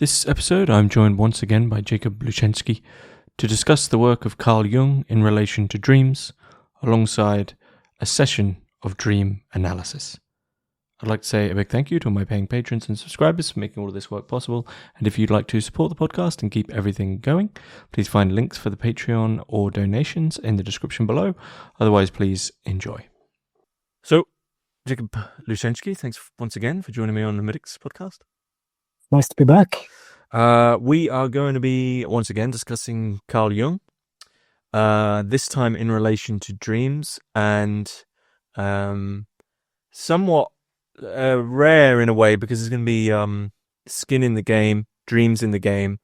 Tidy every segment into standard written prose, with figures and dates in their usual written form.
This episode, I'm joined once again by Jakob Lusensky to discuss the work of Carl Jung in relation to dreams, alongside a session of dream analysis. I'd like to say a big thank you to all my paying patrons and subscribers for making all of this work possible. And if you'd like to support the podcast and keep everything going, please find links for the Patreon or donations in the description below. Otherwise, please enjoy. So, Jakob Lusensky, thanks once again for joining me on the Hermitix podcast. Nice to be back. We are going to be once again discussing Carl Jung, this time in relation to dreams, and somewhat rare in a way because there's going to be skin in the game, dreams in the game.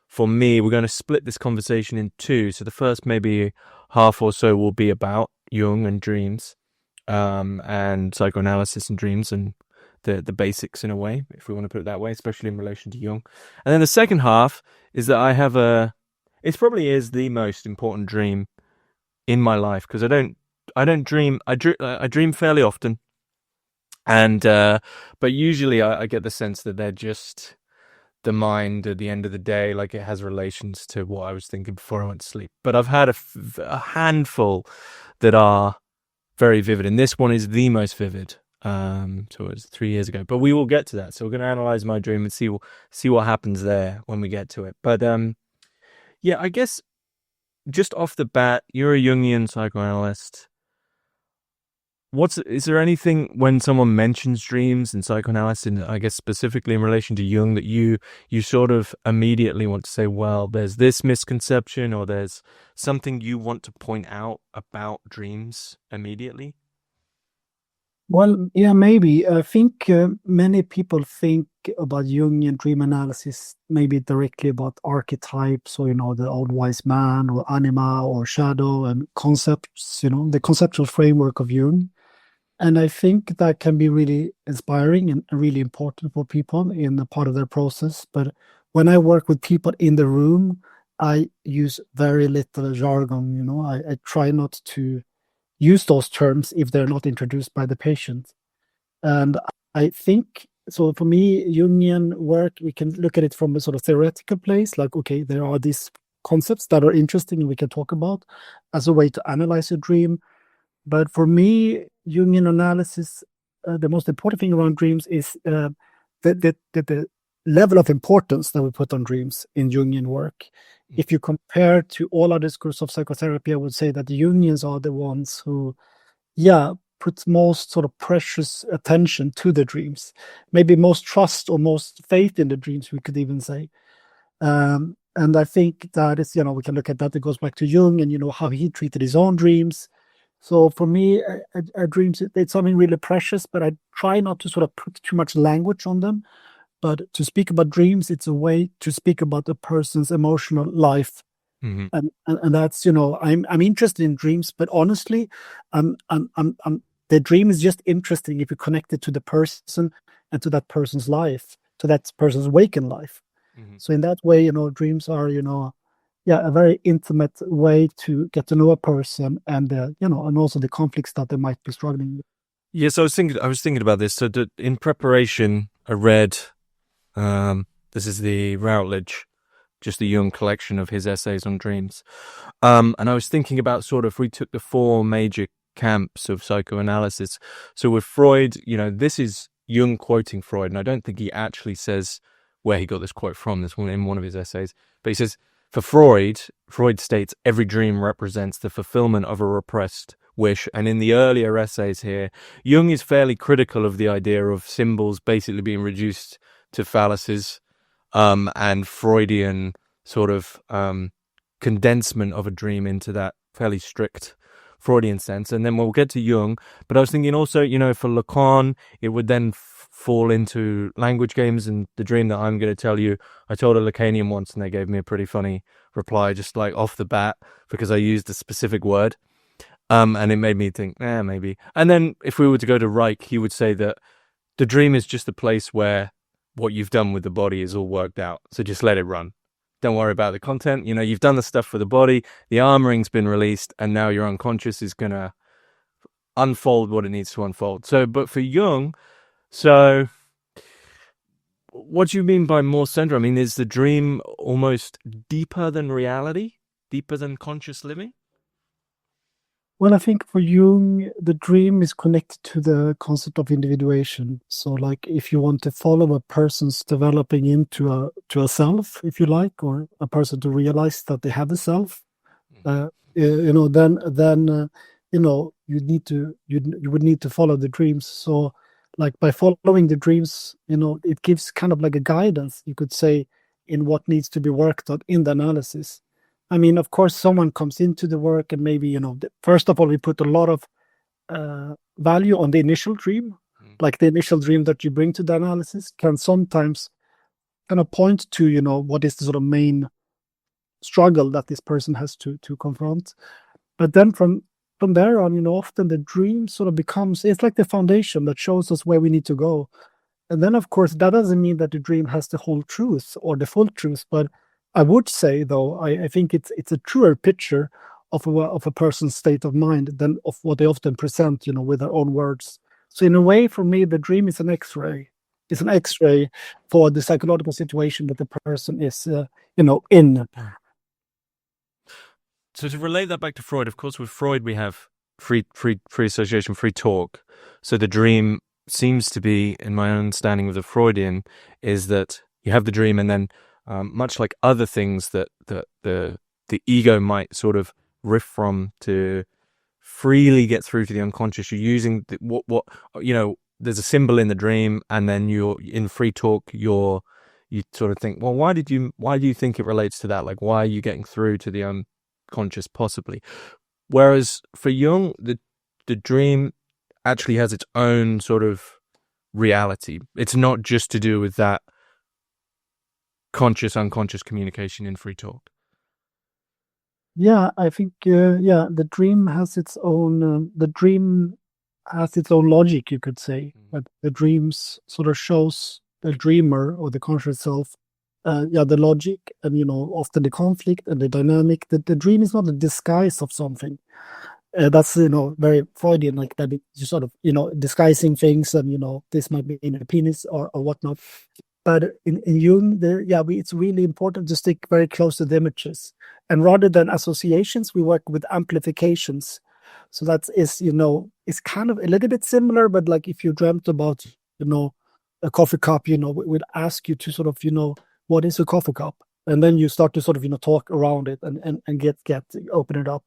For me, we're going to split this conversation in two. So the first maybe half or so will be about Jung and dreams, and psychoanalysis and dreams, and the basics in a way, if we want to put it that way, especially in relation to Jung. And then the second half is that I have it probably is the most important dream in my life, because I don't dream. I dream fairly often, and but usually I get the sense that they're just the mind at the end of the day, like it has relations to what I was thinking before I went to sleep. But I've had a handful that are very vivid, and this one is the most vivid. So it was 3 years ago, but we will get to that. So we're going to analyze my dream and see what happens there when we get to it. But yeah, I guess just off the bat, you're a Jungian psychoanalyst. Is there anything when someone mentions dreams and psychoanalysis, and I guess specifically in relation to Jung, that you sort of immediately want to say, well, there's this misconception, or there's something you want to point out about dreams immediately? Well, yeah, maybe. I think many people think about Jungian dream analysis maybe directly about archetypes, or, the old wise man, or anima, or shadow, and concepts, the conceptual framework of Jung. And I think that can be really inspiring and really important for people in a part of their process. But when I work with people in the room, I use very little jargon. I try not to use those terms if they're not introduced by the patient. And I think, so for me, Jungian work, we can look at it from a sort of theoretical place, like, okay, there are these concepts that are interesting and we can talk about as a way to analyze a dream. But for me, Jungian analysis, the most important thing around dreams is the level of importance that we put on dreams in Jungian work. If you compare to all other schools of psychotherapy, I would say that the Jungians are the ones who, put most sort of precious attention to the dreams, maybe most trust or most faith in the dreams, we could even say. And I think that is, we can look at that. It goes back to Jung and, how he treated his own dreams. So for me, dreams, it's something really precious, but I try not to sort of put too much language on them. But to speak about dreams, it's a way to speak about a person's emotional life. Mm-hmm. And that's, I'm interested in dreams, but honestly, the dream is just interesting if you connect it to the person and to that person's life, to that person's waking life. Mm-hmm. So in that way, dreams are, a very intimate way to get to know a person, and, and also the conflicts that they might be struggling with. Yes, I was thinking about this. So in preparation, I read, this is the Routledge, just the Jung collection of his essays on dreams. And I was thinking about sort of, we took the four major camps of psychoanalysis. So with Freud, this is Jung quoting Freud, and I don't think he actually says where he got this quote from, this one in one of his essays. But he says, for Freud states every dream represents the fulfillment of a repressed wish. And in the earlier essays here, Jung is fairly critical of the idea of symbols basically being reduced to phalluses, and Freudian sort of condensement of a dream into that fairly strict Freudian sense. And then we'll get to Jung. But I was thinking also, for Lacan, it would then fall into language games. And the dream that I'm going to tell you, I told a Lacanian once and they gave me a pretty funny reply, just like off the bat, because I used a specific word. And it made me think, maybe. And then if we were to go to Reich, he would say that the dream is just a place where what you've done with the body is all worked out. So just let it run. Don't worry about the content. You've done the stuff for the body. The armoring's been released, and now your unconscious is going to unfold what it needs to unfold. So, but for Jung, so what do you mean by more central? I mean, is the dream almost deeper than reality, deeper than conscious living? Well, I think for Jung, the dream is connected to the concept of individuation. So, like, if you want to follow a person's developing into a self, if you like, or a person to realize that they have a self, then you would need to follow the dreams. So, like, by following the dreams, it gives kind of like a guidance, you could say, in what needs to be worked on in the analysis. I mean, of course, someone comes into the work and maybe, first of all, we put a lot of value on the initial dream, like the initial dream that you bring to the analysis can sometimes kind of point to, what is the sort of main struggle that this person has to confront. But then from there on, often the dream sort of becomes, it's like the foundation that shows us where we need to go. And then, of course, that doesn't mean that the dream has the whole truth or the full truth, but I would say, though, I think it's a truer picture of a person's state of mind than of what they often present, with their own words. So in a way, for me, the dream is an X-ray. It's an X-ray for the psychological situation that the person is, in. So to relate that back to Freud, of course, with Freud we have free association, free talk. So the dream seems to be, in my understanding of the Freudian, is that you have the dream, and then much like other things that the ego might sort of riff from to freely get through to the unconscious, you're using there's a symbol in the dream, and then you're in free talk, you sort of think, well, why do you think it relates to that? Like, why are you getting through to the unconscious possibly? Whereas for Jung, the dream actually has its own sort of reality. It's not just to do with that conscious unconscious communication in free talk. Yeah, I think the dream has its own logic, you could say. But the dreams sort of shows the dreamer or the conscious self the logic and often the conflict and the dynamic. The dream is not a disguise of something. That's very Freudian, like that you sort of disguising things, and this might be in a penis or whatnot. But in Jung, it's really important to stick very close to the images, and rather than associations, we work with amplifications. So that is it's kind of a little bit similar, but like if you dreamt about a coffee cup, we'd ask you to sort of what is a coffee cup, and then you start to sort of talk around it and get open it up.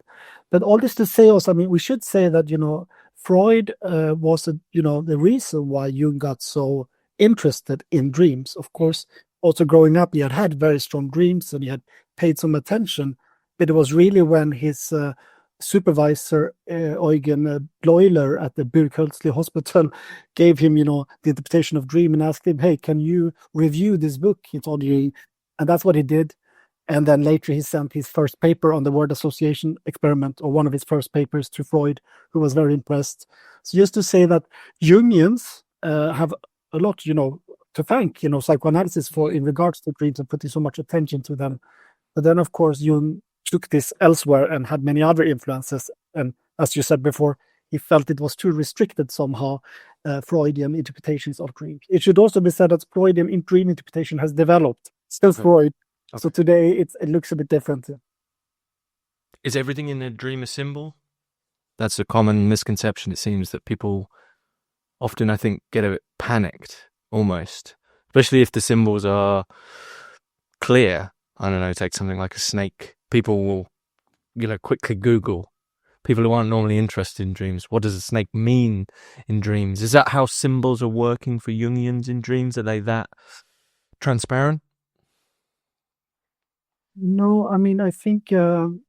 But all this to say also, I mean, we should say that Freud was the reason why Jung got so interested in dreams. Of course, also growing up, he had very strong dreams and he had paid some attention. But it was really when his supervisor, Eugen Bleuler at the Burghölzli Hospital, gave him, the interpretation of dream and asked him, hey, can you review this book? He told you, and that's what he did. And then later he sent his first paper on the word association experiment, or one of his first papers, to Freud, who was very impressed. So just to say that Jungians have a lot, to thank, psychoanalysis for in regards to dreams and putting so much attention to them. But then, of course, Jung took this elsewhere and had many other influences. And as you said before, he felt it was too restricted somehow, Freudian interpretations of dreams. It should also be said that Freudian dream interpretation has developed since Freud. Okay. So today it looks a bit different. Is everything in a dream a symbol? That's a common misconception, it seems, that people often, I think, get a bit panicked, almost. Especially if the symbols are clear. I don't know, take something like a snake. People will, quickly Google. People who aren't normally interested in dreams. What does a snake mean in dreams? Is that how symbols are working for Jungians in dreams? Are they that transparent? No, I mean, I think that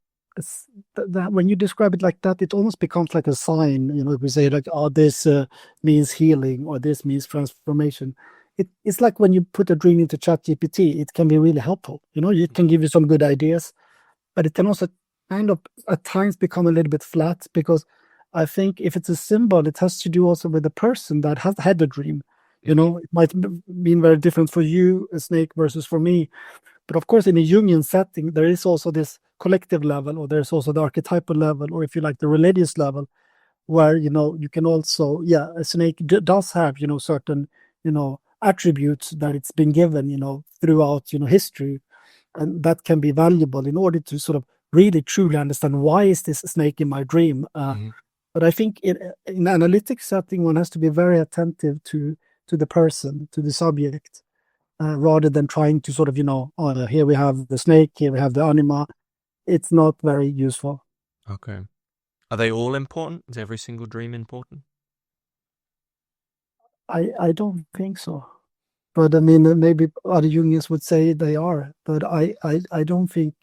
when you describe it like that, it almost becomes like a sign. If we say like, "Oh, this means healing," or "This means transformation." It's like when you put a dream into ChatGPT, it can be really helpful. It can give you some good ideas, but it can also kind of at times become a little bit flat, because I think if it's a symbol, it has to do also with the person that has had the dream. It might mean very different for you, a snake, versus for me. But of course, in a Jungian setting, there is also this collective level, or there's also the archetypal level, or if you like, the religious level, where, you can also, a snake does have, certain, attributes that it's been given, throughout, history. And that can be valuable in order to sort of really truly understand why is this snake in my dream. But I think in analytic setting, one has to be very attentive to the person, to the subject, rather than trying to sort of, oh, here we have the snake, here we have the anima. It's not very useful. Okay. Are they all important? Is every single dream important? I don't think so. But I mean, maybe other Jungians would say they are, but I don't think.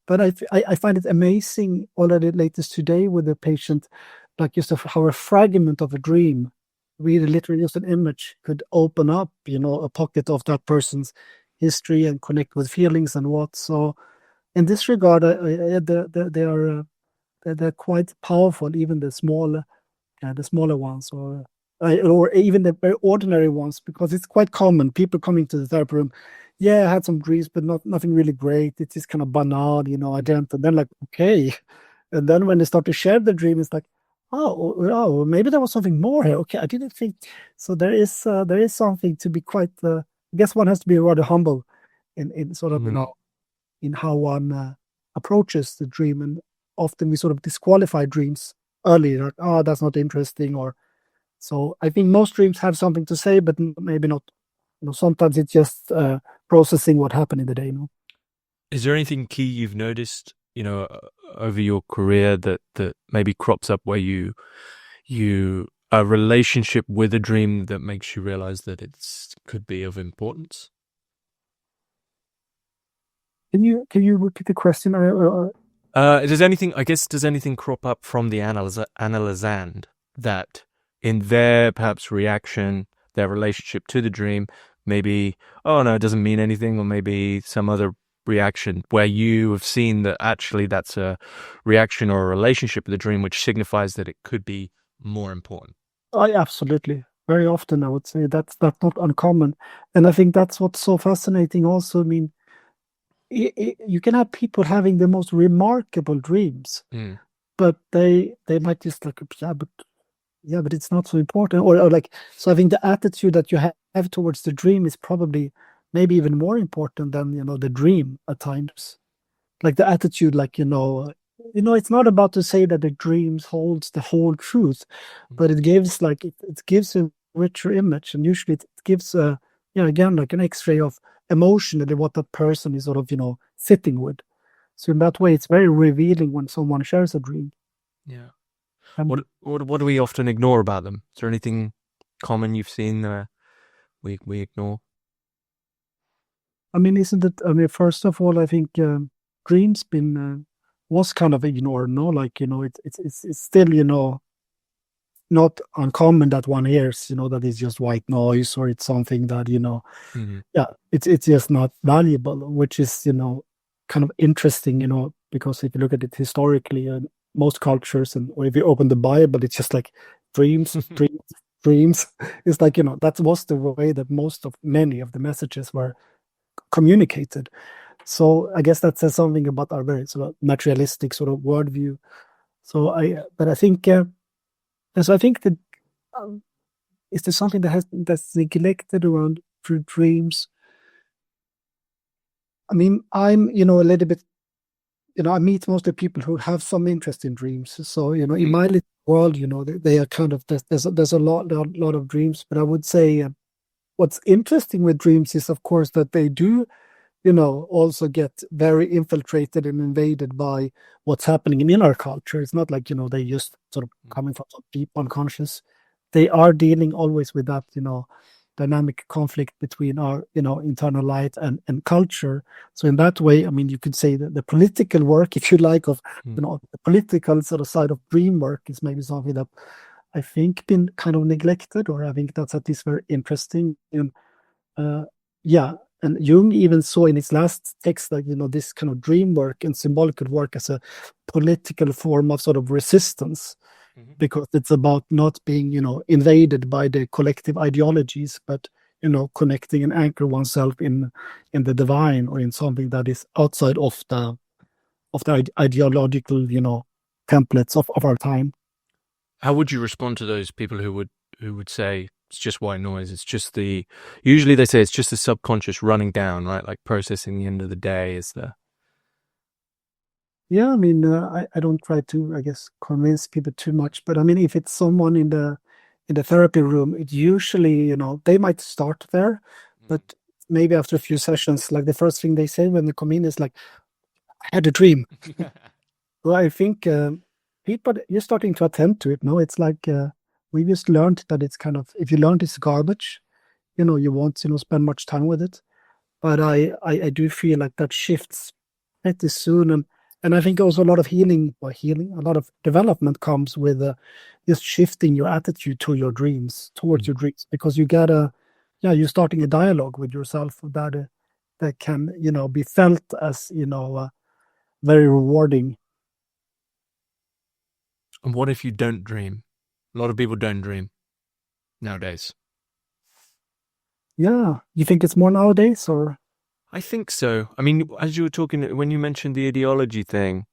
But I find it amazing already latest today with the patient, like just how a fragment of a dream, really literally just an image, could open up, a pocket of that person's history and connect with feelings and what. So in this regard, they're quite powerful, even the smaller ones, or even the very ordinary ones, because it's quite common. People coming to the therapy room, yeah, I had some dreams, but nothing really great. It's just kind of banal, I dreamt, and then like, okay. And then when they start to share the dream, it's like, oh, maybe there was something more here. Okay, I didn't think. So there is something to be quite, I guess one has to be rather humble in sort of, in how one approaches the dream. And often we sort of disqualify dreams early, like, oh, that's not interesting, or so I think most dreams have something to say, but maybe not. Sometimes it's just processing what happened in the day. Is there anything key you've noticed, over your career that maybe crops up where you a relationship with a dream that makes you realize that it could be of importance? Can you repeat the question? Does anything crop up from the analysand that in their perhaps reaction, their relationship to the dream, maybe, oh no, it doesn't mean anything, or maybe some other reaction where you have seen that actually that's a reaction or a relationship with the dream which signifies that it could be more important? Absolutely. Very often, I would say that's not uncommon. And I think that's what's so fascinating also. I mean, you can have people having the most remarkable dreams, but they might just like, yeah, but it's not so important, or like, so I think the attitude that you have towards the dream is probably maybe even more important than the dream at times. Like the attitude, like it's not about to say that the dreams holds the whole truth, but it gives it gives a richer image, and usually it gives again like an X-ray of emotionally what that person is sort of sitting with. So in that way, it's very revealing when someone shares a dream. Yeah. What do we often ignore about them? Is there anything common you've seen we ignore? I mean, isn't it? I mean, first of all, I think dreams was kind of ignored. No, like it's still not uncommon that one hears that it's just white noise, or it's something that yeah, it's just not valuable, which is kind of interesting, because if you look at it historically, and most cultures, or if you open the Bible, it's just like dreams, dreams. It's like that was the way that many of the messages were communicated. So I guess that says something about our very sort of materialistic sort of worldview. So I think that is there something that's neglected around dreams? I mean, I'm a little bit, I meet mostly people who have some interest in dreams. So in my little world, they are kind of there's a lot of dreams. But I would say what's interesting with dreams is, of course, that they do also get very infiltrated and invaded by what's happening in our culture. It's not like they just sort of coming from some deep unconscious. They are dealing always with that dynamic conflict between our internal light and culture. So in that way, I mean, you could say that the political work, if you like, of the political sort of side of dream work is maybe something that I think been kind of neglected, or I think that's at least very interesting. And and Jung even saw in his last text that this kind of dream work and symbolic work as a political form of sort of resistance, because it's about not being invaded by the collective ideologies, but connecting and anchor oneself in the divine, or in something that is outside of the ideological templates of our time. How would you respond to those people who would say just white noise. It's just usually they say it's just the subconscious running down, right? Like processing the end of the day is the. Yeah, I mean, I don't try to, I guess, convince people too much, but I mean, if it's someone in the therapy room, it usually, they might start there, but maybe after a few sessions, like the first thing they say when they come in is like, I had a dream. Well, I think people, you're starting to attend to it. No, it's like we just learned that it's kind of, if you learned it's garbage, you won't, spend much time with it. But I do feel like that shifts pretty soon. And I think also a lot of a lot of development comes with just shifting your attitude to your dreams, towards your dreams, because you're starting a dialogue with yourself that can, be felt as, very rewarding. And what if you don't dream? A lot of people don't dream nowadays. Yeah. You think it's more nowadays, or? I think so. I mean, as you were talking, when you mentioned the ideology thing,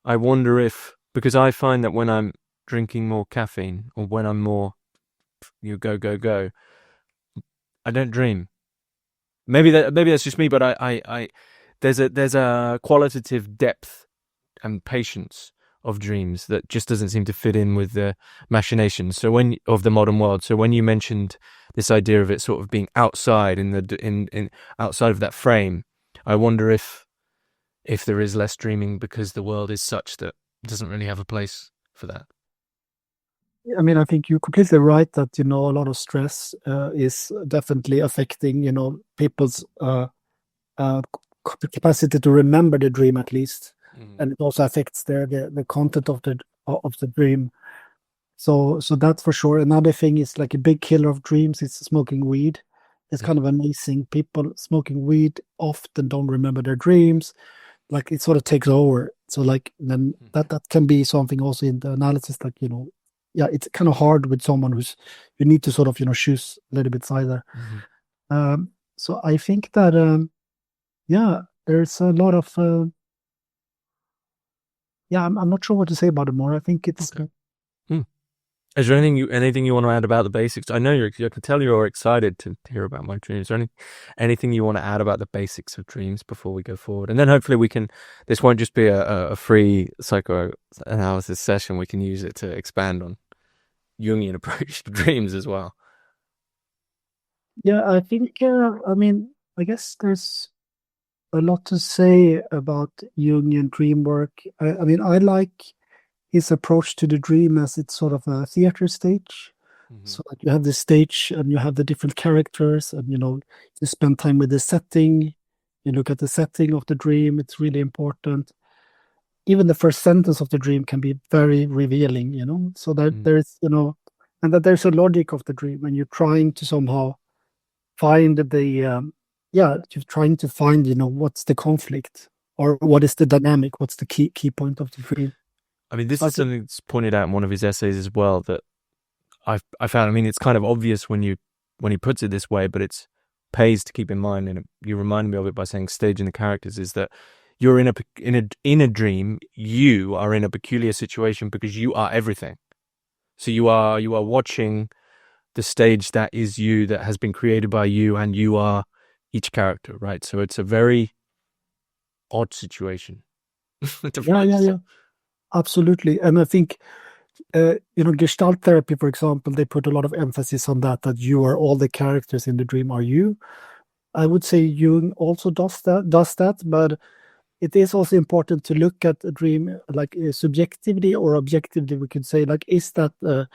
I wonder if, because I find that when I'm drinking more caffeine or when I'm more, you go, I don't dream. Maybe that's just me, but there's a qualitative depth and patience of dreams that just doesn't seem to fit in with the machinations of the modern world. So when you mentioned this idea of it sort of being outside in outside of that frame, I wonder if there is less dreaming because the world is such that it doesn't really have a place for that. I mean, I think you're completely right that, a lot of stress is definitely affecting, people's capacity to remember the dream at least. And it also affects the content of the dream. So that's for sure. Another thing is like a big killer of dreams is smoking weed. It's kind of amazing. People smoking weed often don't remember their dreams. Like it sort of takes over. So like then that can be something also in the analysis, like, yeah, it's kind of hard with someone you need to sort of, choose a little bit either. So I think that yeah, there's a lot of yeah, I'm not sure what to say about it more. I think it's Okay. Is there anything you want to add about the basics? I know I can tell you're excited to hear about my dreams. Is there anything you want to add about the basics of dreams before we go forward? And then hopefully this won't just be a free psychoanalysis session. We can use it to expand on Jungian approach to dreams as well. yeah, I think I mean, I guess there's a lot to say about Jungian dream work. I mean, I like his approach to the dream as it's sort of a theater stage. So like you have the stage and you have the different characters, and you spend time with the setting. You look at the setting of the dream, it's really important. Even the first sentence of the dream can be very revealing, so that there's, and that there's a logic of the dream, and you're trying to somehow find you're trying to find, what's the conflict, or what is the dynamic, what's the key point of the dream. I mean, this is something that's pointed out in one of his essays as well that I found. I mean, it's kind of obvious when he puts it this way, but it's pays to keep in mind, and you remind me of it by saying staging the characters, is that you're in a dream, you are in a peculiar situation because you are everything. So you are watching the stage that is you, that has been created by you, and you are each character, right? So it's a very odd situation. Yeah, absolutely. And I think Gestalt therapy, for example, they put a lot of emphasis on that you are all the characters in the dream are you. I would say Jung also does that, but it is also important to look at a dream like subjectively or objectively. We could say, like, is that the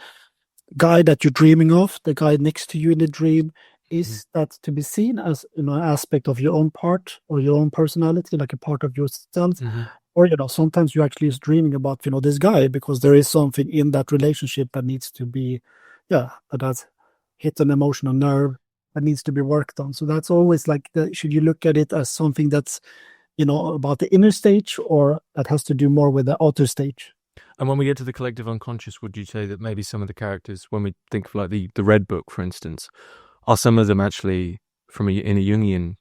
guy that you're dreaming of, the guy next to you in the dream, is that to be seen as an aspect of your own part or your own personality, like a part of yourself? Or sometimes you're actually just dreaming about this guy because there is something in that relationship that needs to be, that has hit an emotional nerve that needs to be worked on. So that's always like, should you look at it as something that's about the inner stage, or that has to do more with the outer stage? And when we get to the collective unconscious, would you say that maybe some of the characters, when we think of like the Red Book, for instance, are some of them actually from a Jungian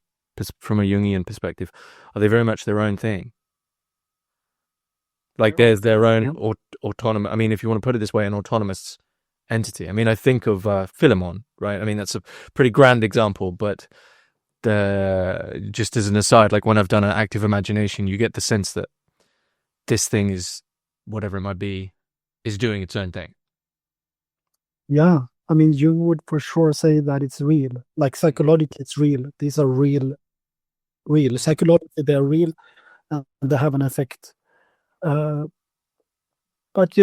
perspective, are they very much their own thing? Like there's their own autonomous. I mean, if you want to put it this way, an autonomous entity. I mean, I think of Philemon, right? I mean, that's a pretty grand example, but just as an aside, like when I've done an active imagination, you get the sense that this thing is, whatever it might be, is doing its own thing. Yeah, I mean, Jung would for sure say that it's real. Like psychologically, it's real. These are real. Psychologically, they're real, and they have an effect. But like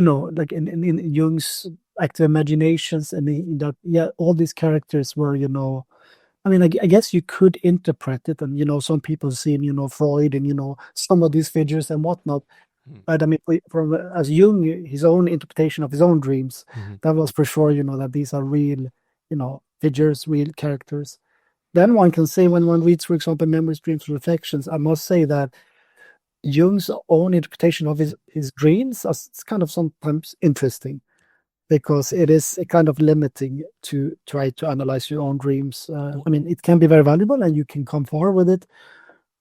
in Jung's active imaginations, and in that, yeah, all these characters were, I mean, I guess you could interpret it, and some people seen, Freud, and some of these figures and whatnot. But I mean, from as Jung, his own interpretation of his own dreams, that was for sure, that these are real, figures, real characters. Then one can say, when one reads, for example, Memories, Dreams, Reflections, I must say that Jung's own interpretation of his dreams is kind of sometimes interesting, because it is a kind of limiting to try to analyze your own dreams. I mean, it can be very valuable and you can come far with it,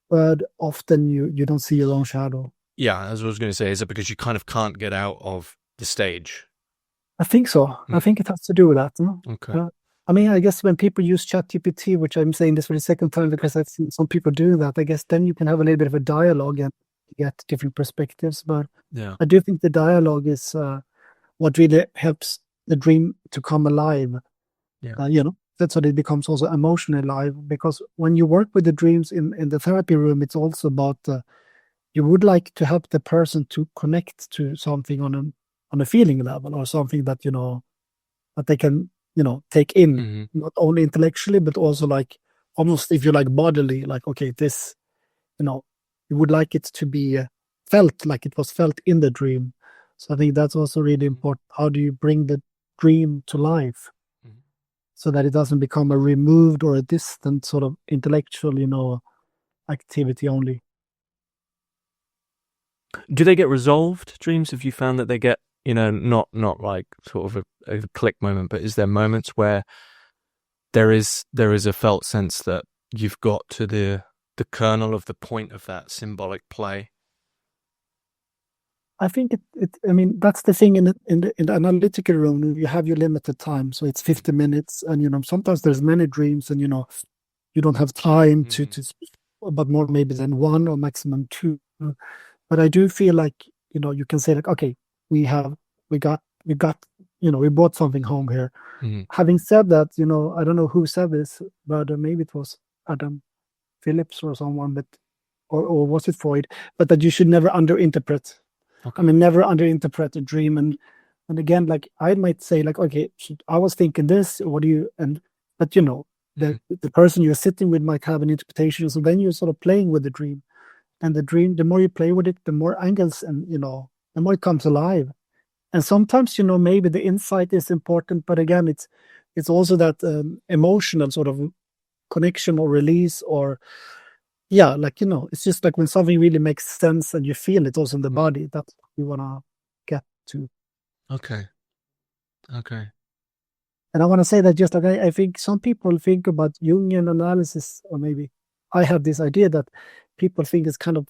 but often you don't see your own shadow. Yeah, as I was going to say, is it because you kind of can't get out of the stage? I think so. I think it has to do with that. No? Okay. I mean, I guess when people use ChatGPT, which I'm saying this for the second time because I've seen some people doing that, I guess then you can have a little bit of a dialogue and get different perspectives. But Yeah. I do think the dialogue is what really helps the dream to come alive. Yeah. That's what it becomes also emotionally alive. Because when you work with the dreams in the therapy room, it's also about you would like to help the person to connect to something on a feeling level, or something that that they can take in, not only intellectually but also like almost, if you like, bodily. Like, okay, this you would like it to be felt like it was felt in the dream. So I think that's also really important. How do you bring the dream to life so that it doesn't become a removed or a distant sort of intellectual activity only? Do they get resolved, dreams? Have you found that they get, not like sort of a click moment, but is there moments where there is a felt sense that you've got to the kernel of the point of that symbolic play? I think I mean, that's the thing in the analytical room. You have your limited time, so it's 50 minutes, and sometimes there's many dreams, and you don't have time to speak about more maybe than one or maximum two. But I do feel like you can say like, okay, we brought something home here. Having said that, I don't know who said this, but maybe it was Adam Phillips or someone, but or was it Freud? But that you should never underinterpret. Okay. I mean, never underinterpret a dream. And again, like I might say, like, okay, I was thinking this. What do you? But the person you're sitting with might have an interpretation. So then you're sort of playing with the dream, and the dream. The more you play with it, the more angles, and the more it comes alive. And sometimes, maybe the insight is important, but again, it's also that emotional sort of connection or release, or like it's just like when something really makes sense and you feel it also in the body. That's what you want to get to. Okay. And I want to say that just like I think some people think about Jungian analysis, or maybe I have this idea that people think it's kind of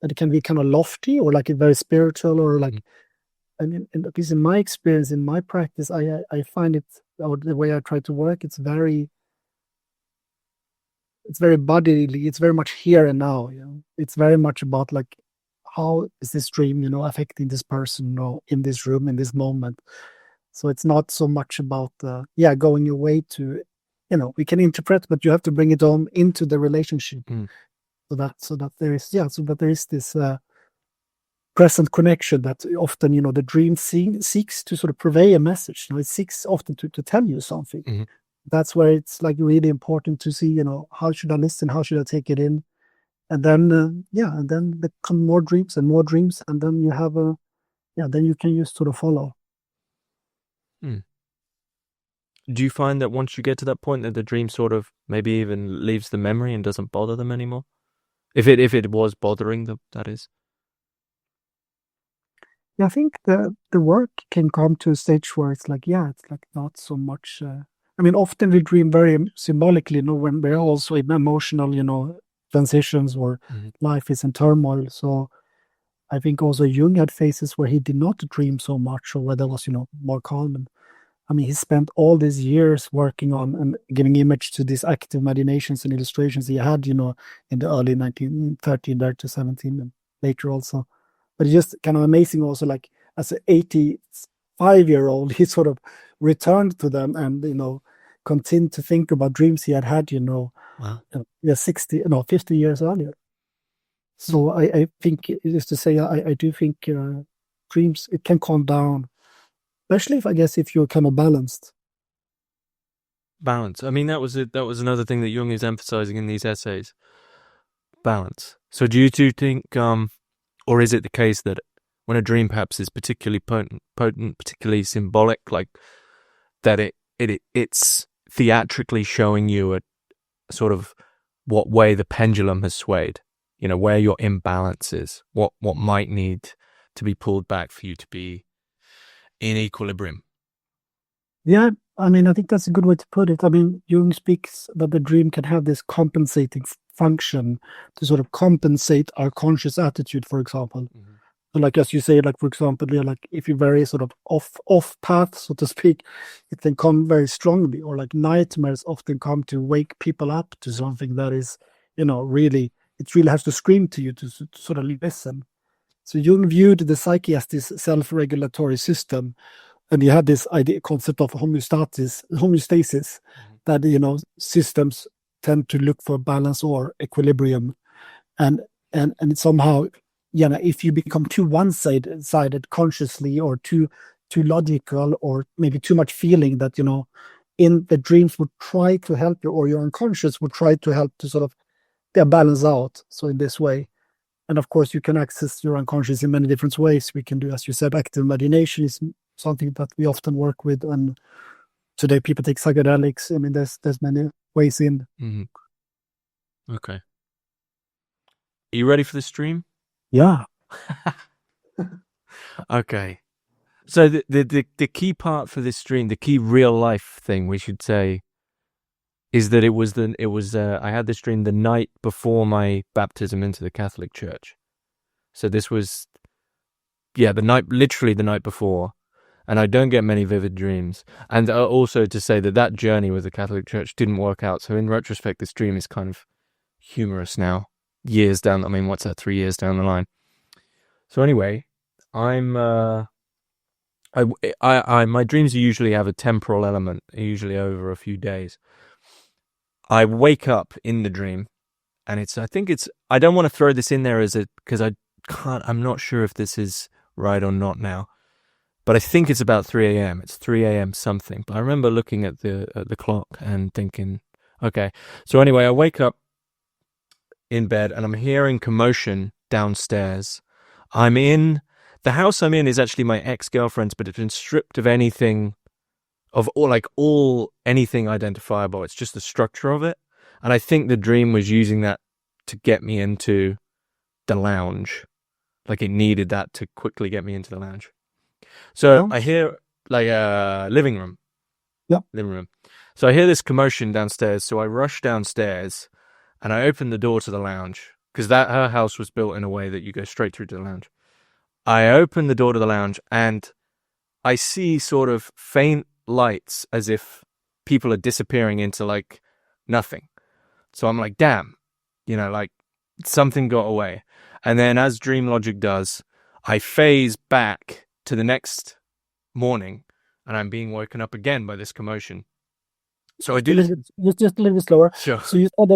that it can be kind of lofty or like very spiritual, or like. And at least in my experience, in my practice, I find it, or the way I try to work, it's very bodily. It's very much here and now. It's very much about like, how is this dream, affecting this person, in this room, in this moment. So it's not so much about going away to, we can interpret, but you have to bring it home into the relationship, so that there is this present connection that often the dream seeks to sort of purvey a message. It seeks often to tell you something. That's where it's like really important to see how should I listen, how should I take it in, and then and then there come more dreams, and then you have then you can just sort of follow. Do you find that once you get to that point that the dream sort of maybe even leaves the memory and doesn't bother them anymore, if it was bothering them, that is? I think the work can come to a stage where it's like, it's like not so much. I mean, often we dream very symbolically, when we're also in emotional, transitions, or life is in turmoil. So I think also Jung had phases where he did not dream so much, or where there was, more calm. I mean, he spent all these years working on and giving image to these active imaginations and illustrations he had, in the early 1930s, there to 17, and later also. But it's just kind of amazing also, like as an 85-year-old, he sort of returned to them and, continued to think about dreams he had, Wow. 50 years earlier. So I think, just to say, I do think dreams, it can calm down, especially if you're kind of balanced. Balance. I mean, that was another thing that Jung is emphasizing in these essays. Balance. So do you two think, or is it the case that when a dream perhaps is particularly potent, particularly symbolic, like that it's theatrically showing you a sort of what way the pendulum has swayed, where your imbalance is, what might need to be pulled back for you to be in equilibrium? Yeah, I mean, I think that's a good way to put it. I mean, Jung speaks that the dream can have this compensating function to sort of compensate our conscious attitude, for example. Mm-hmm. So, like, as you say, like, for example, like if you're very sort of off path, so to speak, it can come very strongly, or like nightmares often come to wake people up to something that is, really, it really has to scream to you to sort of listen. So Jung viewed the psyche as this self-regulatory system, and he had this concept of homeostasis, Mm-hmm. that systems tend to look for balance or equilibrium, and somehow, if you become too one-sided consciously, or too logical, or maybe too much feeling, that in the dreams would try to help you, or your unconscious would try to help to sort of balance out. So in this way, and of course, you can access your unconscious in many different ways. We can do, as you said, active imagination is something that we often work with, and today people take psychedelics. I mean, there's many ways in. Mm-hmm. Okay. Are you ready for the stream? Yeah. Okay. So the key part for this stream, the key real life thing we should say, is that I had this dream the night before my baptism into the Catholic Church. So this was, literally the night before, and I don't get many vivid dreams. And also to say that journey with the Catholic Church didn't work out. So in retrospect, this dream is kind of humorous now. Years down, I mean, what's that? 3 years down the line. So anyway, I'm my dreams usually have a temporal element, usually over a few days. I wake up in the dream, and I don't want to throw this in there because I'm not sure if this is right or not now, but I think it's about 3 a.m. It's 3 a.m. something. But I remember looking at the clock and thinking, okay. So anyway, I wake up in bed and I'm hearing commotion downstairs. The house I'm in is actually my ex-girlfriend's, but it's been stripped of anything, anything identifiable. It's just the structure of it. And I think the dream was using that to get me into the lounge. Like it needed that to quickly get me into the lounge. So I hear like a living room. Yeah. Living room. So I hear this commotion downstairs. So I rush downstairs and I open the door to the lounge, because her house was built in a way that you go straight through to the lounge. I open the door to the lounge and I see sort of faint lights as if people are disappearing into like nothing. So I'm like, damn, like something got away. And then, as dream logic does, I phase back to the next morning and I'm being woken up again by this commotion. So I do just a little bit slower. Sure. So you said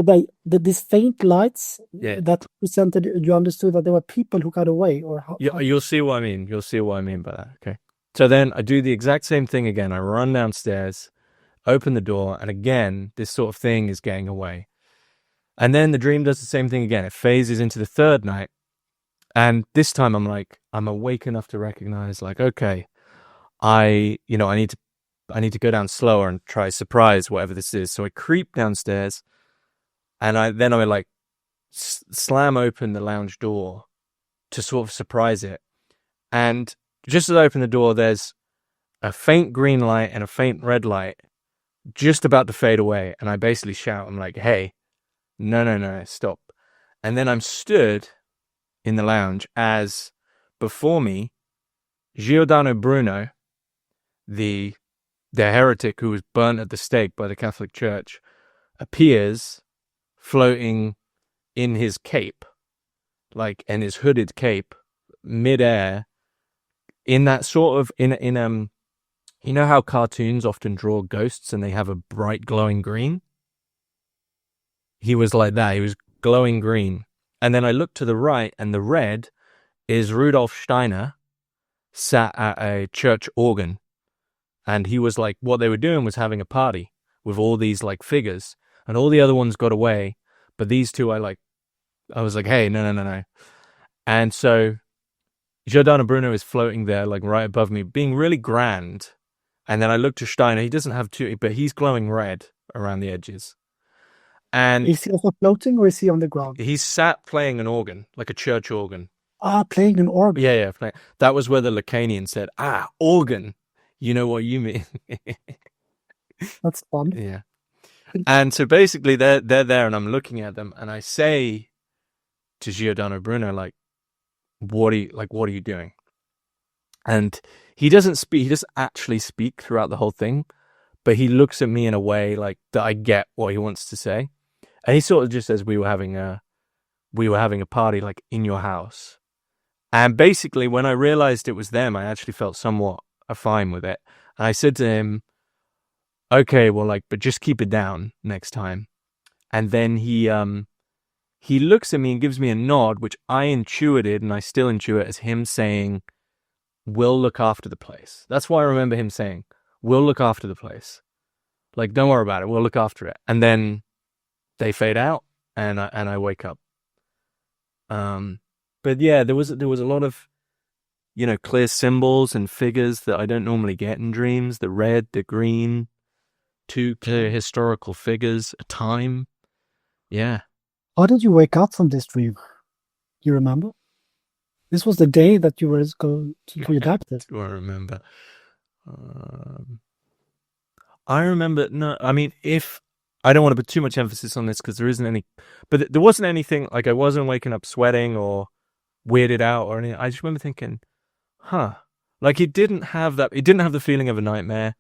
that these faint lights, Yeah, that presented, you understood that there were people who got away, or how? Yeah, you'll see what I mean. You'll see what I mean by that. Okay. So then I do the exact same thing again. I run downstairs, open the door, and again, this sort of thing is getting away. And then the dream does the same thing again. It phases into the third night. And this time I'm awake enough to recognize, like, okay, I need to go down slower and try surprise whatever this is. So I creep downstairs and I like slam open the lounge door to sort of surprise it. And just as I open the door, there's a faint green light and a faint red light just about to fade away. And I basically shout, I'm like, hey, no, stop. And then I'm stood in the lounge as before me, Giordano Bruno, the the heretic who was burnt at the stake by the Catholic Church, appears floating in his cape, like, and his hooded cape, midair, in that sort of you know how cartoons often draw ghosts and they have a bright glowing green? He was like that. He was glowing green. And then I looked to the right, and the red is Rudolf Steiner sat at a church organ. And he was like, what they were doing was having a party with all these like figures, and all the other ones got away. But these two, I was like, hey, no. And so Giordano Bruno is floating there, like right above me, being really grand. And then I look to Steiner. He doesn't have two, but he's glowing red around the edges. And is he also floating, or is he on the ground? He's sat playing an organ, like a church organ. Playing an organ. Yeah. That was where the Lacanian said, organ. You know what you mean. That's fun. Yeah. And so basically they're there, and I'm looking at them, and I say to Giordano Bruno, like, what are you doing? And he doesn't speak. He doesn't actually speak throughout the whole thing, but he looks at me in a way like that I get what he wants to say. And he sort of just says, we were having a party, like, in your house. And basically when I realized it was them, I actually felt somewhat fine with it. And I said to him, okay, well, like, but just keep it down next time. And then he looks at me and gives me a nod, which I intuited, and I still intuit as him saying, we'll look after the place. That's why I remember him saying, we'll look after the place. Like, don't worry about it. We'll look after it. And then they fade out, and I wake up. But yeah, there was a lot of, clear symbols and figures that I don't normally get in dreams. The red, the green, two clear historical figures, a time. Yeah. How did you wake up from this dream? You remember? This was the day that you were going to your baptism. Do I remember? I remember. No, I mean, if I don't want to put too much emphasis on this because there isn't any, but there wasn't anything like I wasn't waking up sweating or weirded out or anything. I just remember thinking, like it didn't have that. It didn't have the feeling of a nightmare,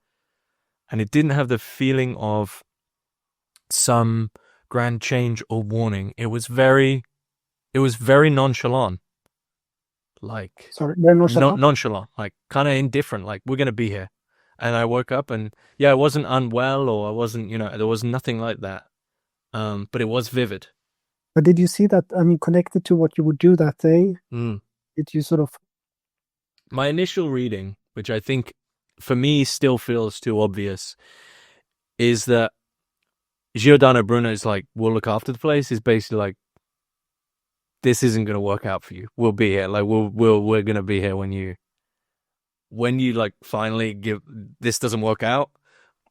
and it didn't have the feeling of some grand change or warning. It was very nonchalant. Like, sorry, very nonchalant? Nonchalant, like kind of indifferent, like we're going to be here. And I woke up and I wasn't unwell, or I wasn't, there was nothing like that. But it was vivid. But did you see that, connected to what you would do that day? Did you sort of... My initial reading, which I think for me still feels too obvious, is that Giordano Bruno is like, we'll look after the place, is basically like, this isn't going to work out for you. We'll be here. Like, we're going to be here when you like finally this doesn't work out.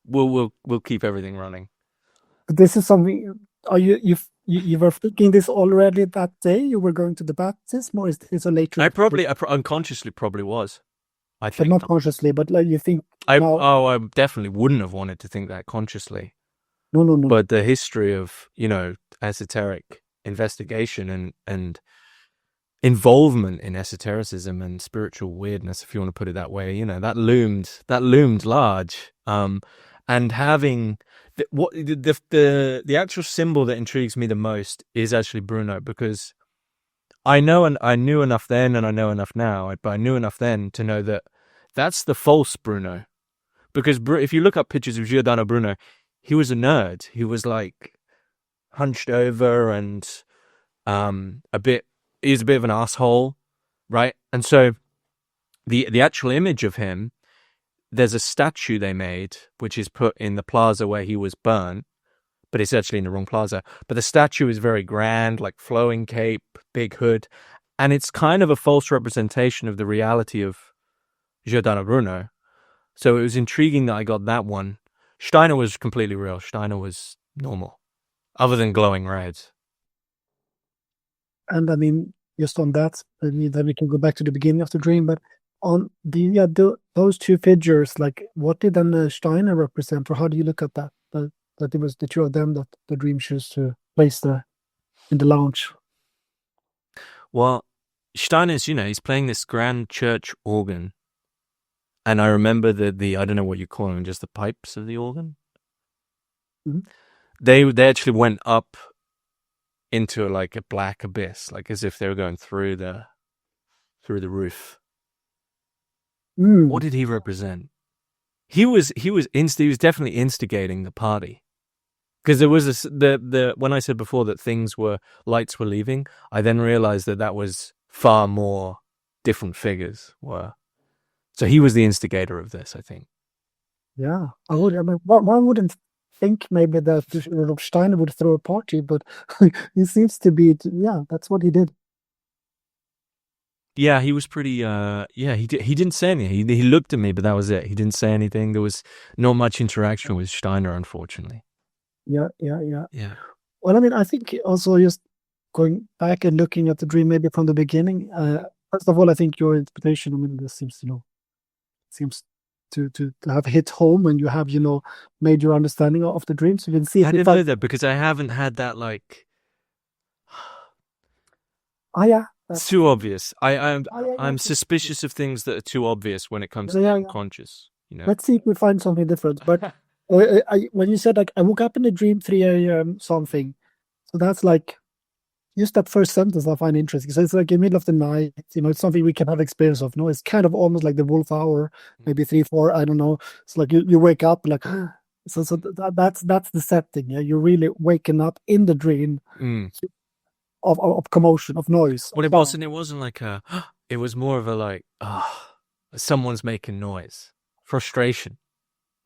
We'll keep everything running. But this is something. Are you were thinking this already that day? You were going to the baptism, or is this a later? I unconsciously probably was. I think, but not consciously. But like you think. I definitely wouldn't have wanted to think that consciously. No. But the history of esoteric investigation and involvement in esotericism and spiritual weirdness, if you want to put it that way, that loomed large. And having the actual symbol that intrigues me the most is actually Bruno, because I knew enough then, and I know enough now, but I knew enough then to know that that's the false Bruno. Because if you look up pictures of Giordano Bruno, he was a nerd. He was like hunched over and he's a bit of an asshole, right? And so the actual image of him, there's a statue they made which is put in the plaza where he was burnt, but it's actually in the wrong plaza. But the statue is very grand, like flowing cape, big hood, and it's kind of a false representation of the reality of Giordano Bruno. So it was intriguing that I got that one. Steiner was completely real. Steiner was normal, other than glowing red. And just on that, then we can go back to the beginning of the dream. But on those two figures, like, what did then Steiner represent, or how do you look at that? That it was the two of them that the dream chose to place in the lounge. Well, Steiner's, he's playing this grand church organ, And I remember the I don't know what you call them, just the pipes of the organ. Mhm. They actually went up into like a black abyss, like as if they were going through the roof. What did he represent? He was definitely instigating the party. Because there was the when I said before that lights were leaving, I then realized that was far more different figures were. So he was the instigator of this, I think. Yeah, I would. I mean, one wouldn't think maybe that Rudolf Steiner would throw a party, but he seems to be. Yeah, that's what he did. Yeah, he was pretty. He didn't say anything. He looked at me, but that was it. He didn't say anything. There was not much interaction with Steiner, unfortunately. Yeah. Yeah. Well, I mean, I think also just going back and looking at the dream maybe from the beginning. First of all, I think your interpretation. I mean, this seems seems to have hit home, and you have made your understanding of the dream. So you can see. I didn't know that because I haven't had that like. Yeah. It's too obvious. I'm suspicious of things that are too obvious when it comes to unconscious. Let's see if we find something different. But when you said like I woke up in a dream 3 a.m. something, so that's like just that first sentence I find interesting. So it's like in the middle of the night. It's something we can have experience of. No, it's kind of almost like the wolf hour, maybe 3, 4. I don't know. It's like you wake up like. So that's the setting. Yeah, you're really waking up in the dream. Of commotion, of noise. Well, it wasn't like it was more of a like, someone's making noise. Frustration,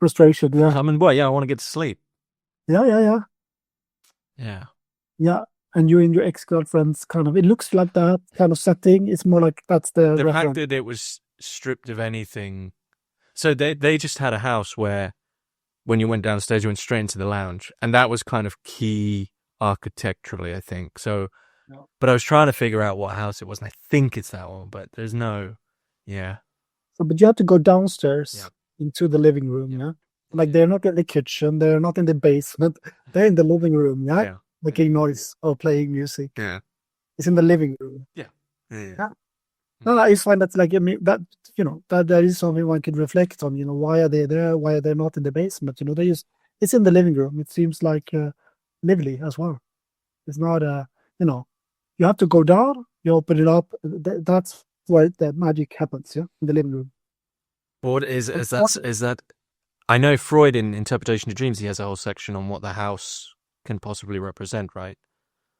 yeah. I mean, I want to get to sleep. Yeah. And you and your ex-girlfriend's kind of, it looks like that kind of setting. It's more like that's the fact that it was stripped of anything. So they just had a house where when you went downstairs, you went straight into the lounge. And that was kind of key architecturally, I think. So, but I was trying to figure out what house it was, and I think it's that one, but there's no, So, but you have to go downstairs into the living room, yeah? Like they're not in the kitchen, they're not in the basement, they're in the living room, making noise or playing music. Yeah. It's in the living room. Yeah. No, I just find that's like, I mean, that, that is something one could reflect on, why are they there? Why are they not in the basement? It's in the living room. It seems like lively as well. It's not, you have to go down, you open it up. That's where the magic happens, in the living room. What is that? I know Freud in Interpretation of Dreams, he has a whole section on what the house can possibly represent, right?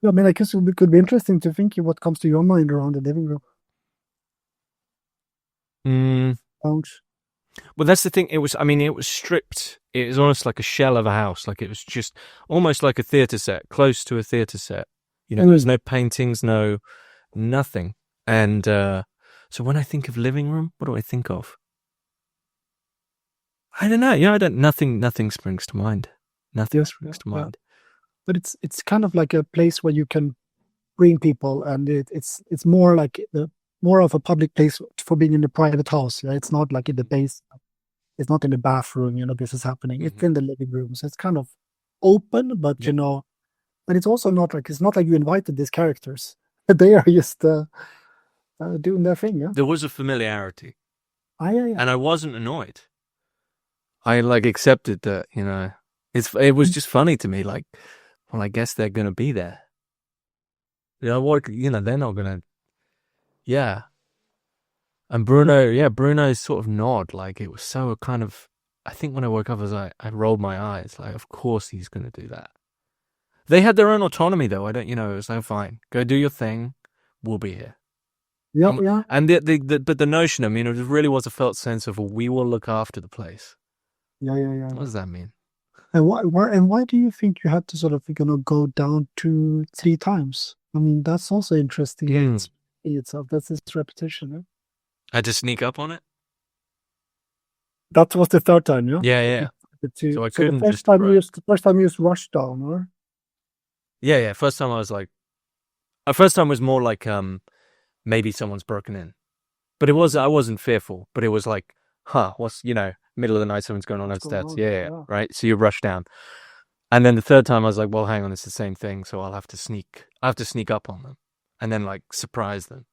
Yeah, I mean, I guess it could be interesting to think what comes to your mind around the living room. Lounge. Well, that's the thing. It was stripped. It was almost like a shell of a house. Like it was just almost like a theatre set, close to a theatre set. There's no paintings, nothing. And so when I think of living room, what do I think of? I don't know. Nothing springs to mind. Nothing springs to mind. But it's kind of like a place where you can bring people, and it's more like more of a public place for being in the private house. It's not like in the base. It's not in the bathroom. This is happening. It's in the living room, so it's kind of open, but but it's also not like you invited these characters. They are just doing their thing. Yeah, there was a familiarity. Yeah. And I wasn't annoyed. I accepted that. It was just funny to me. Like, well, I guess they're gonna be there. They're not gonna. Yeah. And Bruno's sort of nod, like it was so kind of. I think when I woke up, I was like, I rolled my eyes, like, of course he's gonna do that. They had their own autonomy, though. I don't, it was like, fine, go do your thing. We'll be here. Yeah. And but the notion, I mean, it really was a felt sense of we will look after the place. Yeah. What does that mean? And why do you think you had to sort of go down 2, 3 times? I mean, that's also interesting in itself. That's this repetition. Yeah? I had to sneak up on it. That was the third time, yeah. Yeah. So I couldn't the first time you just rushed down, or? Yeah. First time I was like, first time was more like maybe someone's broken in, but I wasn't fearful, but it was like, what's middle of the night, someone's going on upstairs. Yeah, right. So you rush down, and then the third time I was like, well, hang on, it's the same thing, so I have to sneak up on them, and then surprise them.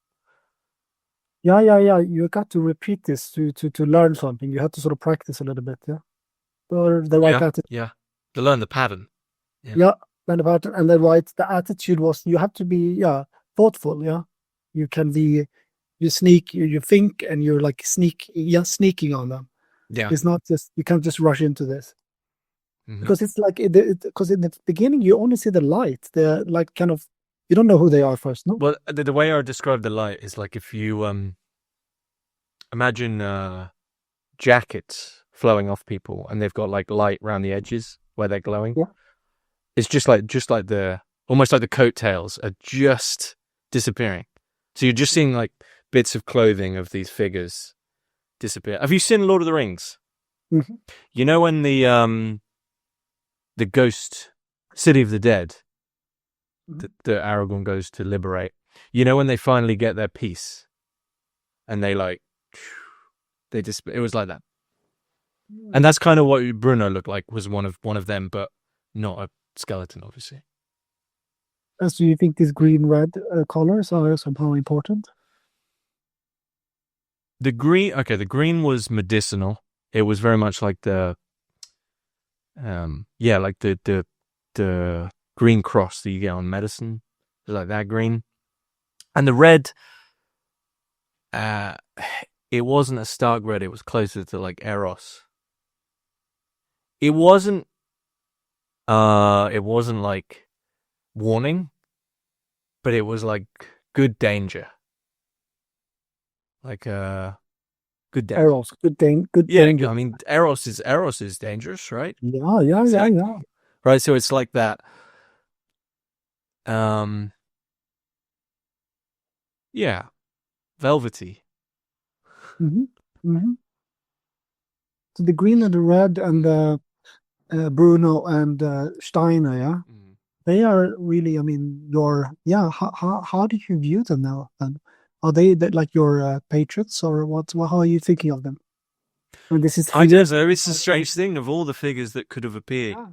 Yeah. You got to repeat this to learn something. You have to sort of practice a little bit, yeah. Or the right attitude. Yeah. To learn the pattern. Yeah. Yeah, learn about it. And the attitude was you have to be thoughtful, yeah. You can be you think and you're like sneaking on them. Yeah. It's not just you can't just rush into this. Mhm. Because it's like because in the beginning you only see the light. They're like kind of you don't know who they are first, no? Well, the way I describe the light is like if you imagine jackets flowing off people and they've got like light around the edges where they're glowing. Yeah. It's just like the almost like the coattails are just disappearing. So you're just seeing like bits of clothing of these figures disappear. Have you seen Lord of the Rings? Mm-hmm. You know when the ghost city of the dead that Aragorn goes to liberate. You know when they finally get their peace and they like it was like that. And that's kind of what Bruno looked like, was one of them, but not a skeleton, obviously. So you think these green-red colors are somehow important? The green was medicinal. It was very much like the green cross that you get on medicine. It was like that green. And the red, it wasn't a stark red, it was closer to like Eros. It wasn't like warning, but it was like good danger. Like good danger. Eros, good danger. I mean, Eros is dangerous, right? Yeah. Right, so it's like that. Yeah, velvety. Mm-hmm. So the green and the red and the Bruno and Steiner, yeah, they are really. I mean, How do you view them now? And are they like your patriots or what? How are you thinking of them? I mean, this is. I don't know. It's a strange thing of all the figures that could have appeared. Yeah.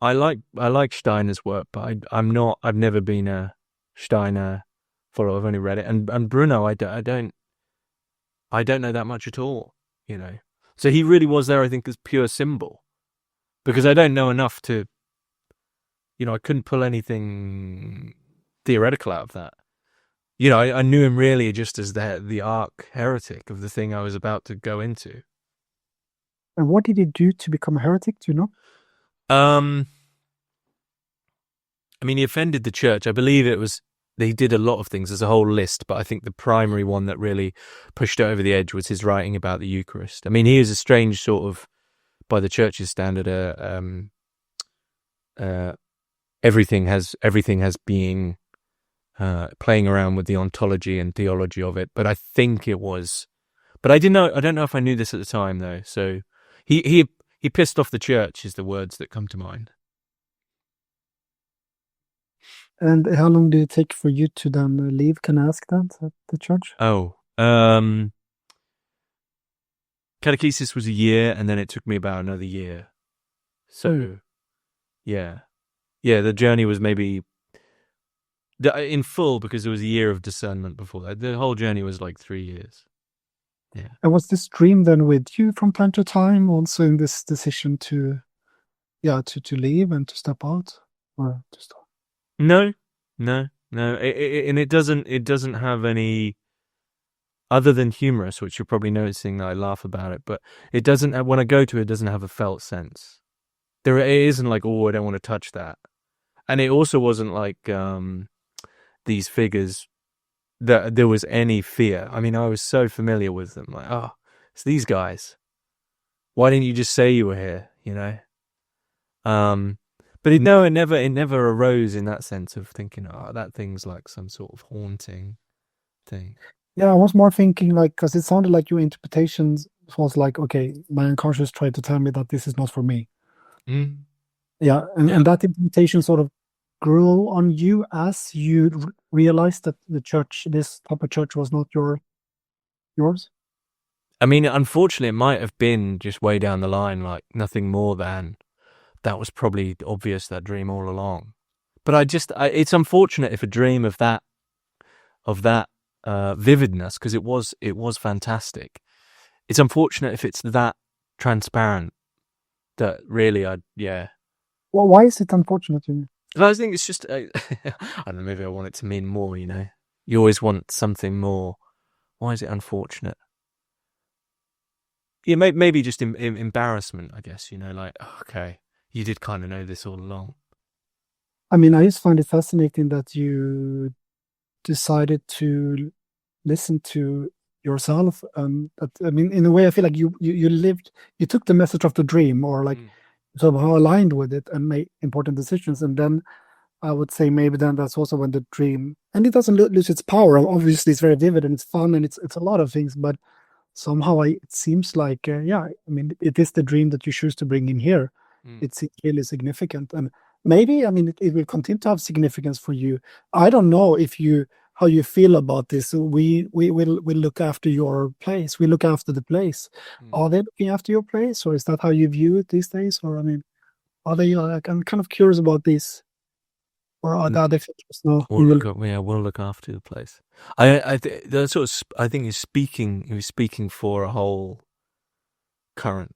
I like Steiner's work, but I've never been a Steiner follower. I've only read it, and Bruno, I don't know that much at all. You know, so he really was there, I think, as pure symbol, because I don't know enough to. You know, I couldn't pull anything theoretical out of that. You know, I knew him really just as the arch heretic of the thing I was about to go into. And what did he do to become a heretic? Do you know? I mean, he offended the church. I believe he did a lot of things. There's a whole list, but I think the primary one that really pushed it over the edge was his writing about the Eucharist. I mean, he was a strange sort of, by the church's standard, everything has being playing around with the ontology and theology of it. But I think it was, but I don't know if I knew this at the time though. So he pissed off the church is the words that come to mind. And how long did it take for you to then leave? Can I ask that at the church? Catechesis was a year, and then it took me about another year. So, yeah, the journey was maybe in full because there was a year of discernment before that. The whole journey was like 3 years. Yeah. And was this dream then with you from time to time, also in this decision to leave and to step out, or to stop? No. And it doesn't have any, other than humorous, which you're probably noticing that I laugh about it, but it doesn't, when I go to it, it doesn't have a felt sense. It isn't like, oh, I don't want to touch that. And it also wasn't like these figures that there was any fear. I mean, I was so familiar with them. Like, oh, it's these guys. Why didn't you just say you were here, you know? But it never arose in that sense of thinking, oh, that thing's like some sort of haunting thing. Yeah, I was more thinking like, because it sounded like your interpretations was like, okay, my unconscious tried to tell me that this is not for me. Mm. Yeah, and that interpretation sort of grew on you as you realized that this type of church was not yours? I mean, unfortunately, it might have been just way down the line, like nothing more than that was probably obvious, that dream all along. But it's unfortunate if a dream of that vividness, because it was fantastic. It's unfortunate if it's that transparent that really Well, why is it unfortunate to you? I think it's just I don't know, maybe I want it to mean more, you know. You always want something more. Why is it unfortunate? Yeah, maybe just embarrassment, I guess, you know, like, oh, okay, you did kind of know this all along. I mean, I just find it fascinating that you decided to listen to yourself. That, I mean, in a way, I feel like you took the message of the dream, or like somehow aligned with it and made important decisions. And then I would say maybe then that's also when the dream, and it doesn't lose its power. Obviously, it's very vivid and it's fun and it's a lot of things, but somehow it seems like, I mean, it is the dream that you choose to bring in here. It's really significant, and maybe, I mean, it will continue to have significance for you. I don't know how you feel about this. We'll look after your place. We look after the place. Are they looking after your place, or is that how you view it these days? Or, I mean, are they like, I'm kind of curious about this. Or are they features now? We'll look after the place. I think he's speaking for a whole current,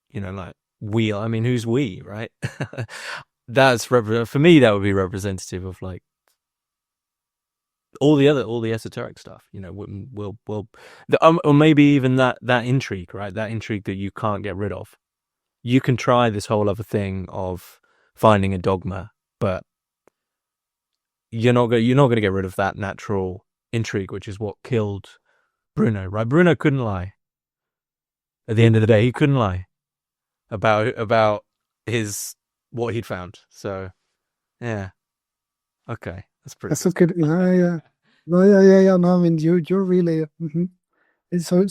you know, like we. I mean, who's we, right? That's for me. That would be representative of like all the esoteric stuff. You know, or maybe even that intrigue, right? That intrigue that you can't get rid of. You can try this whole other thing of finding a dogma, but you're not going to get rid of that natural intrigue, which is what killed Bruno, right? Bruno couldn't lie. At the end of the day, he couldn't lie about what he'd found. So, yeah, okay, that's pretty. That's so good. Yeah. No, yeah. No, I mean, you're really. It's so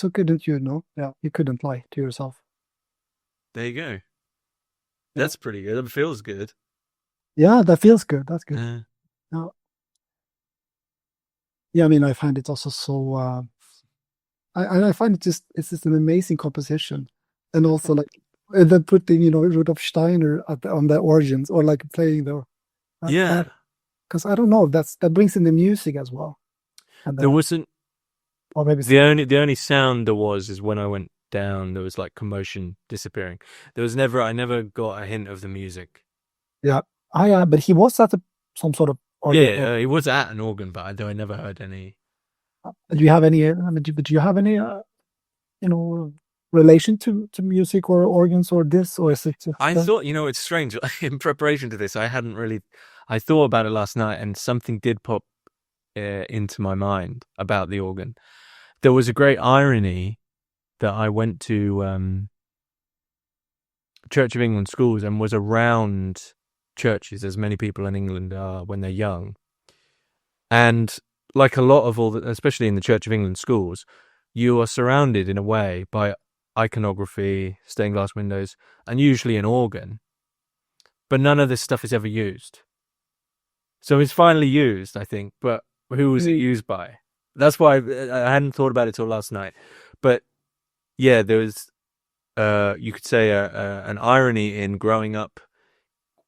couldn't you know? Yeah, you couldn't lie to yourself. There you go. That's pretty good. It feels good. Yeah, that feels good. That's good. Now, yeah, I mean, I find it also so. I find it's just an amazing composition, and also like and then putting Rudolf Steiner on the origins, or like playing the because I don't know, that brings in the music as well. And there wasn't, or maybe the only sound there was is when I went down. There was like commotion disappearing. I never got a hint of the music. Yeah, but he was at some sort of organ. He was at an organ, but I never heard any. Do you have any? I mean, do you have any? Relation to music or organs or this, or is it just, I thought, it's strange. In preparation to this, I thought about it last night, and something did pop into my mind about the organ. There was a great irony that I went to Church of England schools and was around churches, as many people in England are when they're young. And like a lot of especially in the Church of England schools, you are surrounded in a way by iconography, stained glass windows, and usually an organ. But none of this stuff is ever used. So it's finally used, I think, but who was it used by? That's why I hadn't thought about it till last night. But yeah, there was, you could say, an irony in growing up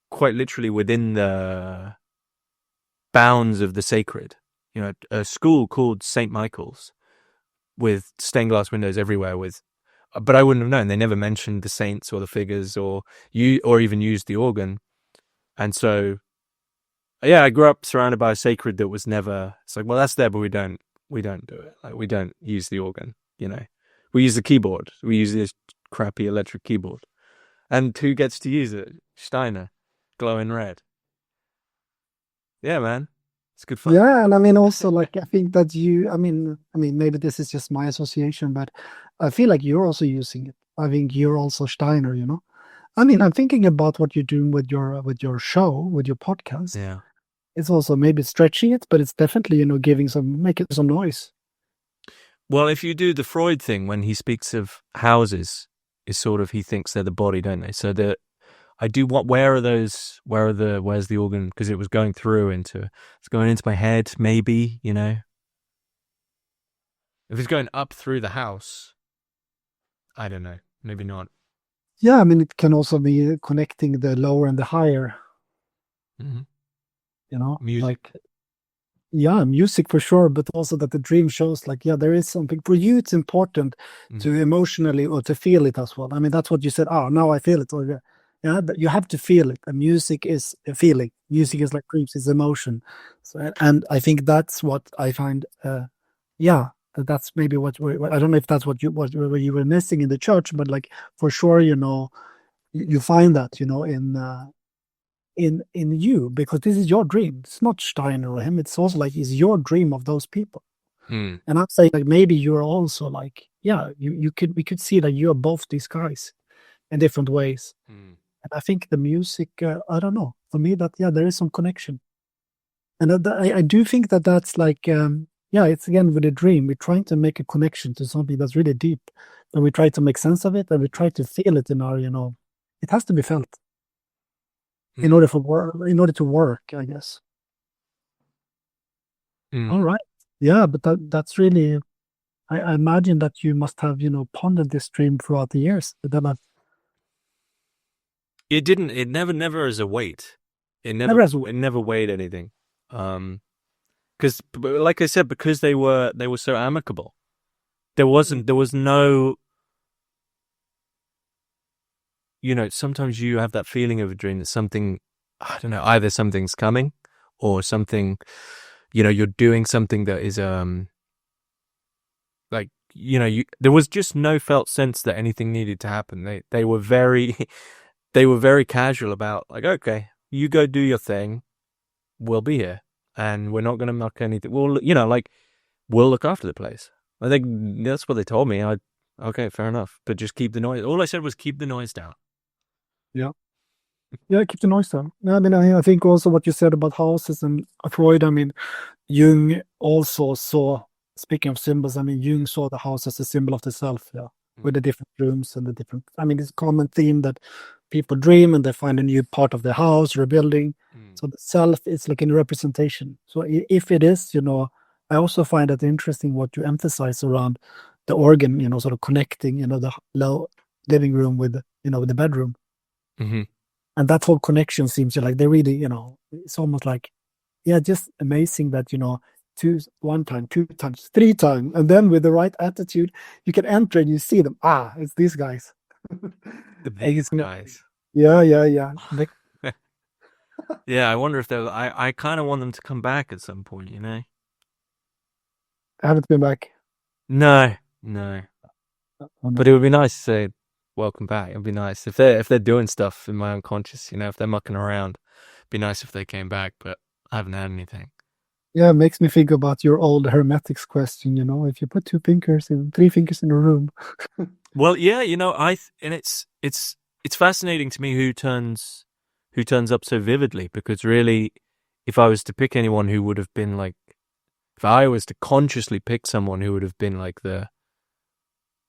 quite literally within the bounds of the sacred. A school called St. Michael's with stained glass windows everywhere but I wouldn't have known. They never mentioned the saints or the figures or even used the organ. And so, yeah, I grew up surrounded by a sacred that was never, it's like, well, that's there, but we don't do it. Like, we don't use the organ, we use the keyboard. We use this crappy electric keyboard. And who gets to use it? Steiner, glowing red. Yeah, man. It's good fun. Yeah, and I mean, also, like, I think that I mean, maybe this is just my association, but I feel like you're also using it. I think you're also Steiner, I mean, I'm thinking about what you're doing with your show, with your podcast. Yeah. It's also maybe stretching it, but it's definitely, making some noise. Well, if you do the Freud thing, when he speaks of houses, is sort of, he thinks they're the body, don't they? So I do where's the organ? Because it was going into my head, maybe, If it's going up through the house, I don't know, maybe not. Yeah, I mean, it can also be connecting the lower and the higher. Mm-hmm. Music. yeah, music for sure, but also that the dream shows like, yeah, there is something for you. It's important to emotionally or to feel it as well. I mean, that's what you said. Oh, now I feel it. Or yeah, but you have to feel it. And music is a feeling. Music is like dreams, is emotion. So, and I think that's what I find. Yeah, that's maybe what I don't know if that's what you were missing in the church, but like for sure, you find that in you, because this is your dream. It's not Steiner or him. It's also like it's your dream of those people. Mm. And I'm saying like maybe you're also like, yeah, we could see that you're both these guys in different ways. Mm. And I think the music, I don't know, for me that yeah, there is some connection. And I do think that that's like yeah, it's again with a dream. We're trying to make a connection to something that's really deep, and we try to make sense of it, and we try to feel it in our, it has to be felt in order to work, I guess. Mm. All right. Yeah, but that's really, I imagine that you must have, pondered this dream throughout the years. But then It never as a weight. It never has. it never weighed anything. Because, like I said, because they were so amicable, there was no, sometimes you have that feeling of a dream that something, I don't know, either something's coming or something, you're doing something that is, like, there was just no felt sense that anything needed to happen. They were very, they were very casual about like, okay, you go do your thing. We'll be here and we're not going to muck anything. We'll, we'll look after the place. I think that's what they told me. Okay, fair enough. But just keep the noise. All I said was keep the noise down. Yeah. Yeah, keep the noise down. I mean, I think also what you said about houses and Freud, I mean, Jung also saw, speaking of symbols, I mean, Jung saw the house as a symbol of the self, yeah, with the different rooms and the different, I mean, it's a common theme that people dream and they find a new part of their house or a building. So the self is like a representation. So if it is, I also find it interesting what you emphasize around the organ, sort of connecting, the low living room with, with the bedroom. Mm-hmm. And that whole connection seems to like, they really, it's almost like, yeah, just amazing that, one time, two times, three times, and then with the right attitude, you can enter and you see them. Ah, it's these guys. The big guys. Yeah. Yeah, I wonder if they'll. I kind of want them to come back at some point. I haven't been back. No. Oh, no. But it would be nice to say welcome back. It'd be nice if they're doing stuff in my unconscious. If they're mucking around, it'd be nice if they came back. But I haven't had anything. Yeah, it makes me think about your old Hermitix question. If you put three fingers in a room. Well, yeah, and it's fascinating to me who turns up so vividly, because really, if I was to pick anyone who would have been like, if I was to consciously pick someone who would have been like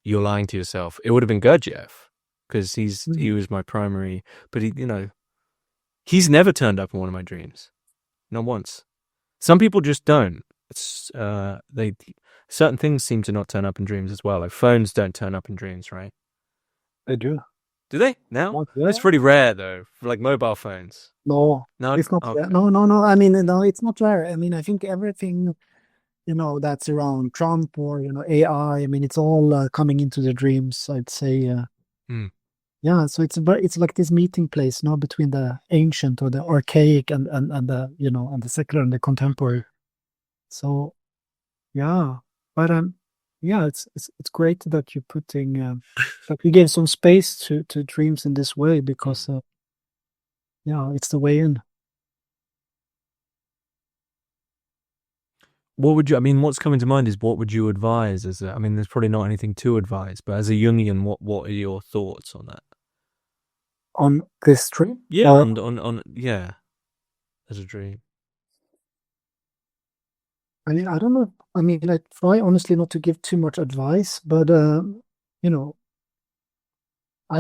you're lying to yourself, it would have been Gurdjieff, because he was my primary, but he's never turned up in one of my dreams, not once. Some people just don't. It's certain things seem to not turn up in dreams as well. Like phones don't turn up in dreams, right? They do. Do they now? Yeah. It's pretty rare though, for like mobile phones. No, it's not. Okay. No. I mean, no, it's not rare. I mean, I think everything, that's around Trump or AI. I mean, it's all coming into the dreams. I'd say. Yeah, so it's like this meeting place, between the ancient or the archaic and the and the secular and the contemporary. So, yeah, but yeah, it's great that you're putting that you gave some space to dreams in this way, because yeah, it's the way in. What's coming to mind is, what would you advise there's probably not anything to advise, but as a Jungian, what are your thoughts on that? On this dream? Yeah, on yeah, as a dream. I mean, I don't know. I mean, I try honestly not to give too much advice, but I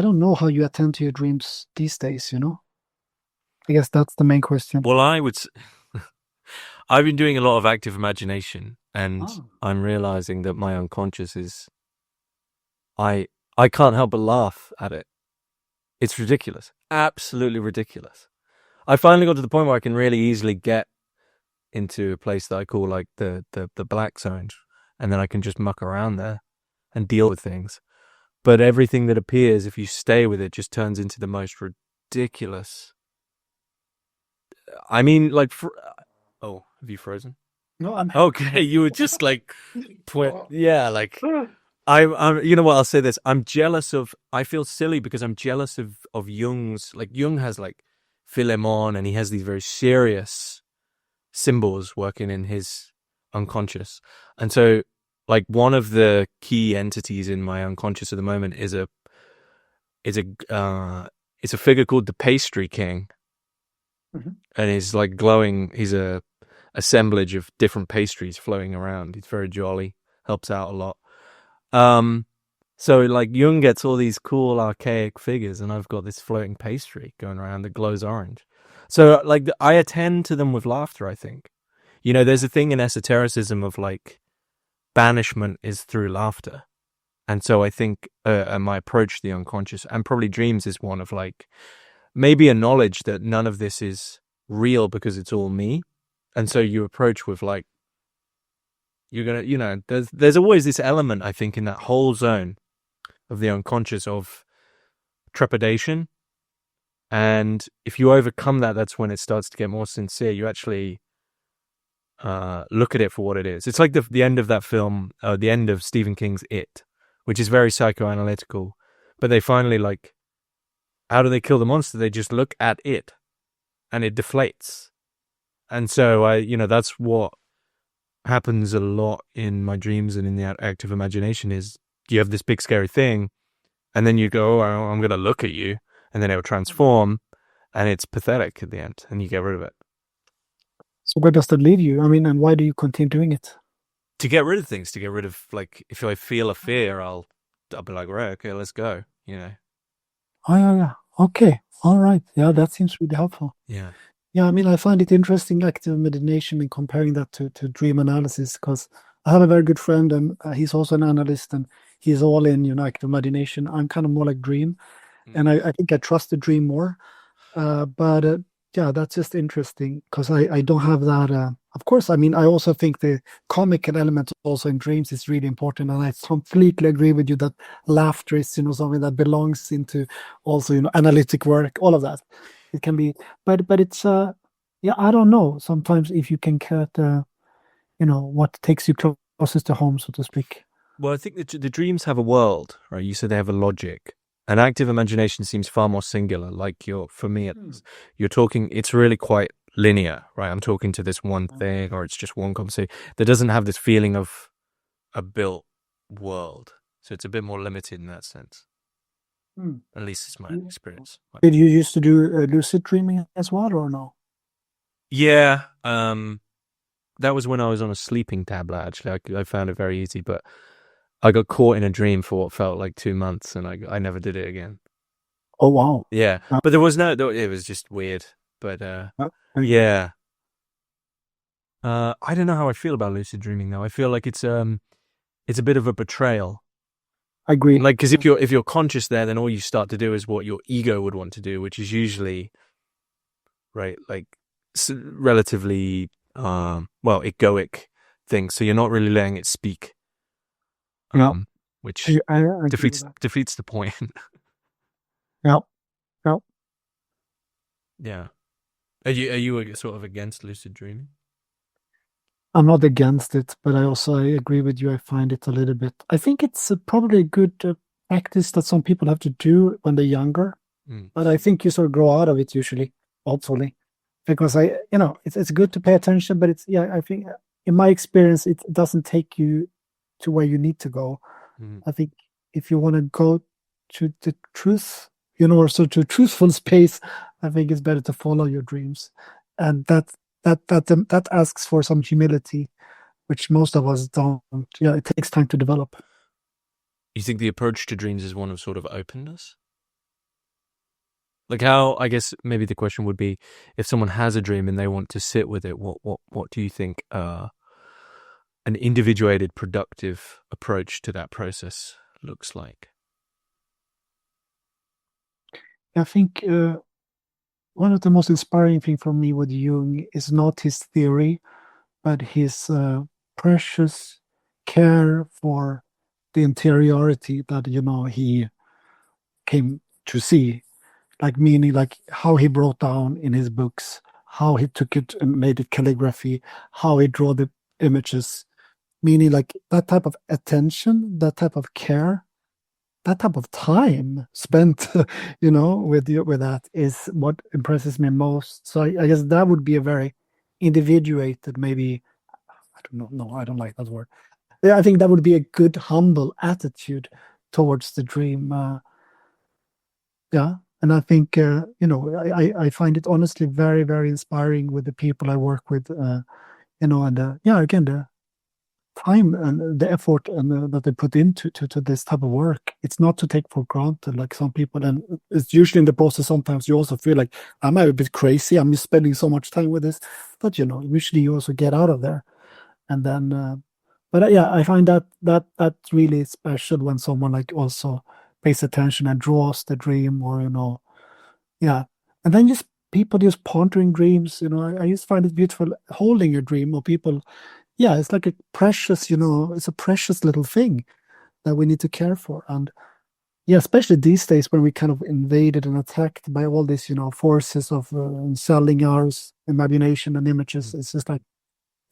don't know how you attend to your dreams these days, I guess that's the main question. Well, I've been doing a lot of active imagination, and I'm realizing that my unconscious is, I can't help but laugh at it. It's ridiculous. Absolutely ridiculous. I finally got to the point where I can really easily get into a place that I call like the black zone, and then I can just muck around there and deal with things. But everything that appears, if you stay with it, just turns into the most ridiculous. I mean, like, oh, have you frozen? No, I'm Okay, you were just like, yeah, like I'm. You know what? I'll say this. I'm jealous of. I feel silly because I'm jealous of Jung's. Like Jung has like Philemon, and he has these very serious symbols working in his unconscious, and so like one of the key entities in my unconscious at the moment is a it's a figure called the Pastry King, and he's like glowing. He's a assemblage of different pastries flowing around. He's very jolly, helps out a lot. So like Jung gets all these cool archaic figures, and I've got this floating pastry going around that glows orange. So like I attend to them with laughter, I think. You know, there's a thing in esotericism of like banishment is through laughter. And so I think my approach to the unconscious and probably dreams is one of like maybe a knowledge that none of this is real because it's all me. And so you approach with like, you're going to, you know, there's always this element, I think, in that whole zone of the unconscious of trepidation. And if you overcome that, that's when it starts to get more sincere. You actually look at it for what it is. It's like the end of that film, the end of Stephen King's It, which is very psychoanalytical. But they finally like, how do they kill the monster? They just look at it and it deflates. And so that's what happens a lot in my dreams and in the active imagination is you have this big scary thing and then you go, oh, I'm going to look at you, and then it will transform and it's pathetic at the end and you get rid of it. So where does that leave you? I mean, and why do you continue doing it? To get rid of things, to get rid of like, if I feel a fear, I'll be like, right, okay, let's go, you know. Oh, yeah. Okay. All right. Yeah, that seems really helpful. Yeah. Yeah, I mean, I find it interesting, active imagination, and comparing that to dream analysis, because I have a very good friend, and he's also an analyst, and he's all in, active imagination. I'm kind of more like dream, and I think I trust the dream more. But yeah, that's just interesting because I don't have that. Of course, I mean, I also think the comical element also in dreams is really important, and I completely agree with you that laughter is, something that belongs into also, analytic work, all of that. It can be, but it's yeah, I don't know. Sometimes if you can cut, what takes you closest to home, so to speak. Well, I think the dreams have a world, right? You said they have a logic. An active imagination seems far more singular. Like for me, you're talking, it's really quite linear, right? I'm talking to this one thing, or it's just one conversation. There doesn't have this feeling of a built world. So it's a bit more limited in that sense. At least it's my experience. Did you used to do lucid dreaming as well, or no? Yeah. That was when I was on a sleeping tablet, actually. I found it very easy, but I got caught in a dream for what felt like 2 months, and I never did it again. Oh, wow. Yeah. But there was it was just weird. But yeah. I don't know how I feel about lucid dreaming, though. I feel like it's a bit of a betrayal. I agree. Like, because if you're conscious there, then all you start to do is what your ego would want to do, which is usually, right, like relatively, egoic things. So you're not really letting it speak. Which I defeats the point. Yeah. Yeah. Are you sort of against lucid dreaming? I'm not against it, but I agree with you. I find it a little bit. I think it's probably a good practice that some people have to do when they're younger. But I think you sort of grow out of it usually, hopefully, because it's good to pay attention. But I think in my experience, it doesn't take you to where you need to go. I think if you want to go to the truth, or so to truthful space, I think it's better to follow your dreams, and that asks for some humility, which most of us don't. Yeah, it takes time to develop. You think the approach to dreams is one of sort of openness? Like how, I guess maybe the question would be, if someone has a dream and they want to sit with it, what do you think an individuated, productive approach to that process looks like? I think one of the most inspiring things for me with Jung is not his theory, but his precious care for the interiority that he came to see, like meaning like how he wrote down in his books, how he took it and made it calligraphy, how he drew the images, meaning like that type of attention, that type of care, that type of time spent, with that is what impresses me most. So I guess that would be a very individuated, maybe, I don't know, no, I don't like that word. Yeah, I think that would be a good, humble attitude towards the dream. Yeah. And I think, I find it honestly very, very inspiring with the people I work with, and again, the time and the effort and that they put into to this type of work. It's not to take for granted, like some people. And it's usually in the process, sometimes you also feel like, am I a bit crazy? I'm just spending so much time with this. But, usually you also get out of there. And then, I find that's really special when someone like also pays attention and draws the dream, or yeah. And then just people just pondering dreams. I just find it beautiful holding a dream, or people. Yeah, it's like a precious, it's a precious little thing that we need to care for. And yeah, especially these days when we kind of invaded and attacked by all these, forces of selling our imagination and images. It's just like,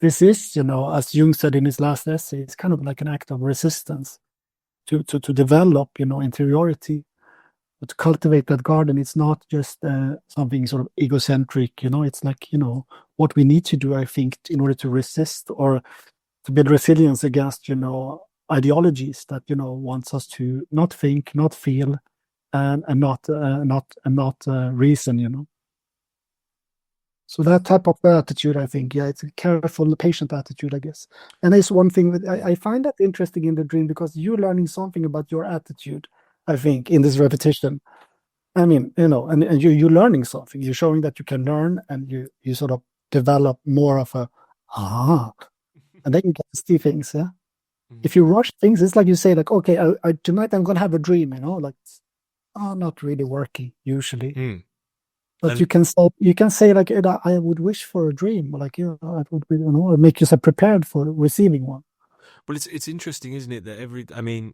this is, as Jung said in his last essay, it's kind of like an act of resistance to develop, interiority, to cultivate that garden. It's not just something sort of egocentric, it's like, what we need to do, I think, in order to resist or to build resilience against, ideologies that, wants us to not think, not feel, and not reason, So that type of attitude, I think, yeah, it's a careful, patient attitude, I guess. And it's one thing that I find that interesting in the dream, because you're learning something about your attitude, I think, in this repetition. I mean, and you're learning something. You're showing that you can learn, and you sort of develop more of a, and then you get to see things, yeah? If you rush things, it's like you say, like, okay, tonight I'm going to have a dream, like, not really working, usually. But you can say like, I would wish for a dream, like, it would be, make yourself prepared for receiving one. Well, it's interesting, isn't it, that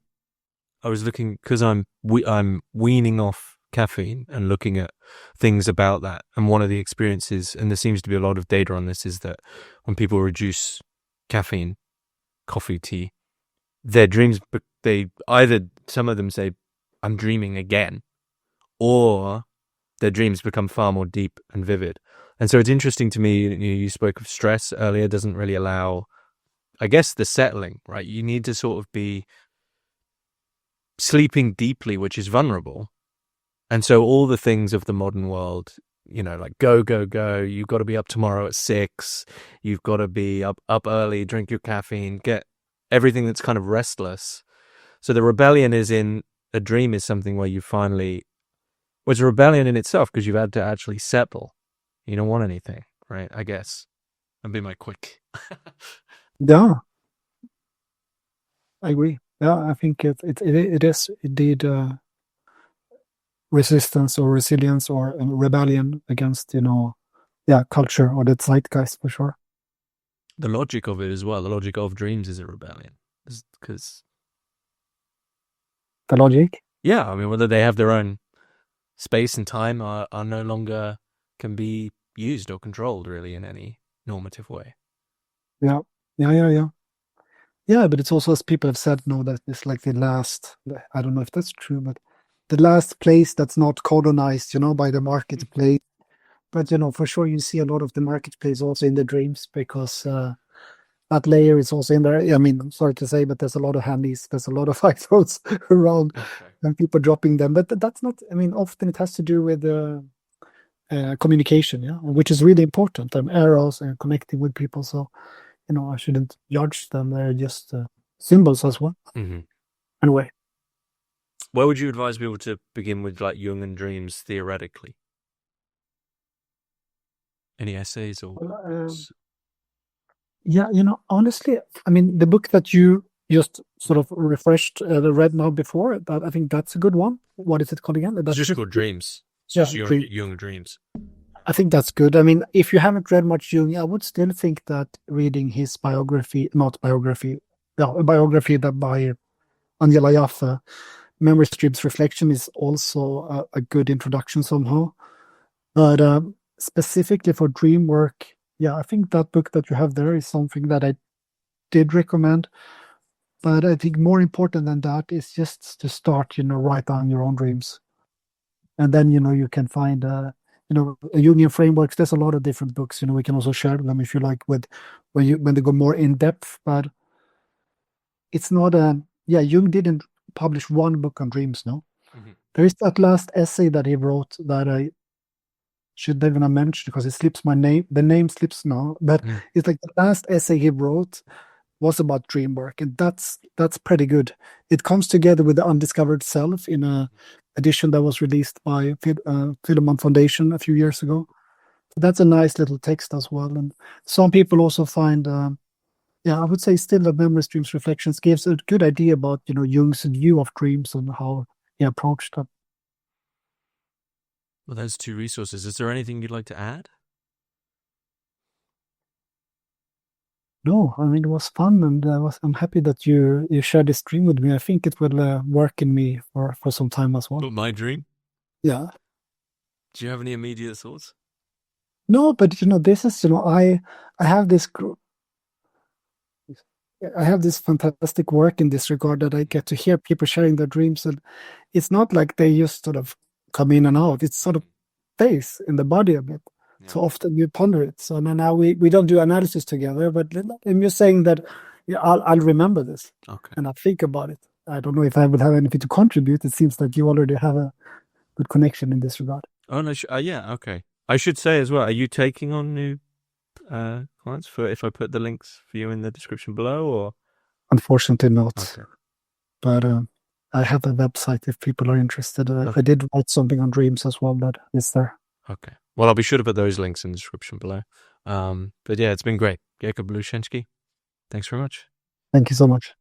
I was looking, because I'm weaning off caffeine and looking at things about that, and one of the experiences, and there seems to be a lot of data on this, is that when people reduce caffeine, coffee, tea, their dreams, some of them say, I'm dreaming again, or their dreams become far more deep and vivid. And so it's interesting to me, you spoke of stress earlier, doesn't really allow, I guess, the settling, right? You need to sort of be sleeping deeply, which is vulnerable. And so all the things of the modern world, like go, go, go, you've got to be up tomorrow at 6, you've got to be up early, drink your caffeine, get everything that's kind of restless. So the rebellion is in a dream is something where you finally, well, it's a rebellion in itself, because you've had to actually settle. You don't want anything, right? I guess. That'd be my quick. Yeah, I agree. Yeah, I think it is indeed resistance or resilience or rebellion against, culture or the zeitgeist, for sure. The logic of it as well, the logic of dreams is a rebellion. Because the logic? Yeah, I mean, whether they have their own space and time are no longer can be used or controlled really in any normative way. Yeah. Yeah, but it's also, as people have said, that it's like the last, I don't know if that's true, but the last place that's not colonized, by the marketplace. But, for sure, you see a lot of the marketplace also in the dreams, because that layer is also in there. I mean, I'm sorry to say, but there's a lot of handies, there's a lot of iPhones around, and people dropping them. But that's not, I mean, often it has to do with communication, which is really important. Arrows and connecting with people. So, I shouldn't judge them. They're just symbols as well. Mm-hmm. Anyway. Where would you advise people to begin with, like, Jungian dreams theoretically? Any essays or? Yeah, honestly, I mean, the book that you just sort of refreshed, read now before, that I think that's a good one. What is it called again? It's just called Dreams. It's just Jung Dreams. I think that's good. I mean, if you haven't read much Jung, I would still think that reading his biography, not biography, a biography that by Angela Jaffe, Memory Streams Reflection, is also a good introduction somehow. But specifically for dream work, yeah, I think that book that you have there is something that I did recommend. But I think more important than that is just to start, write down your own dreams. And then, you can find, a Jungian frameworks. There's a lot of different books, we can also share them if you like when they go more in depth, but it's not Jung didn't publish one book on dreams, no? Mhm. There is that last essay that he wrote that I should even have mentioned because it slips my name. The name slips now, but it's like the last essay he wrote was about dream work, and that's pretty good. It comes together with the Undiscovered Self in a edition that was released by Philemon Foundation a few years ago. That's a nice little text as well. And some people also find, I would say still the Memory Streams Reflections gives a good idea about, Jung's view of dreams and how he approached them. Well, there's 2 resources. Is there anything you'd like to add? No, I mean, it was fun, and I'm happy that you shared this dream with me. I think it will work in me for some time as well. But my dream? Yeah. Do you have any immediate thoughts? No, but this is I have this fantastic work in this regard that I get to hear people sharing their dreams, and it's not like they just sort of come in and out. It's sort of stays in the body a bit. Yeah. So often you ponder it. So now we don't do analysis together, but I'm just saying that I'll remember this, okay, and I'll think about it. I don't know if I would have anything to contribute. It seems like you already have a good connection in this regard. Oh no, yeah, okay. I should say as well, are you taking on new clients for if I put the links for you in the description below, or? Unfortunately not. Okay. But I have a website if people are interested. I did write something on dreams as well that is there. Okay. Well, I'll be sure to put those links in the description below. But yeah, it's been great. Jakob Lusensky, thanks very much. Thank you so much.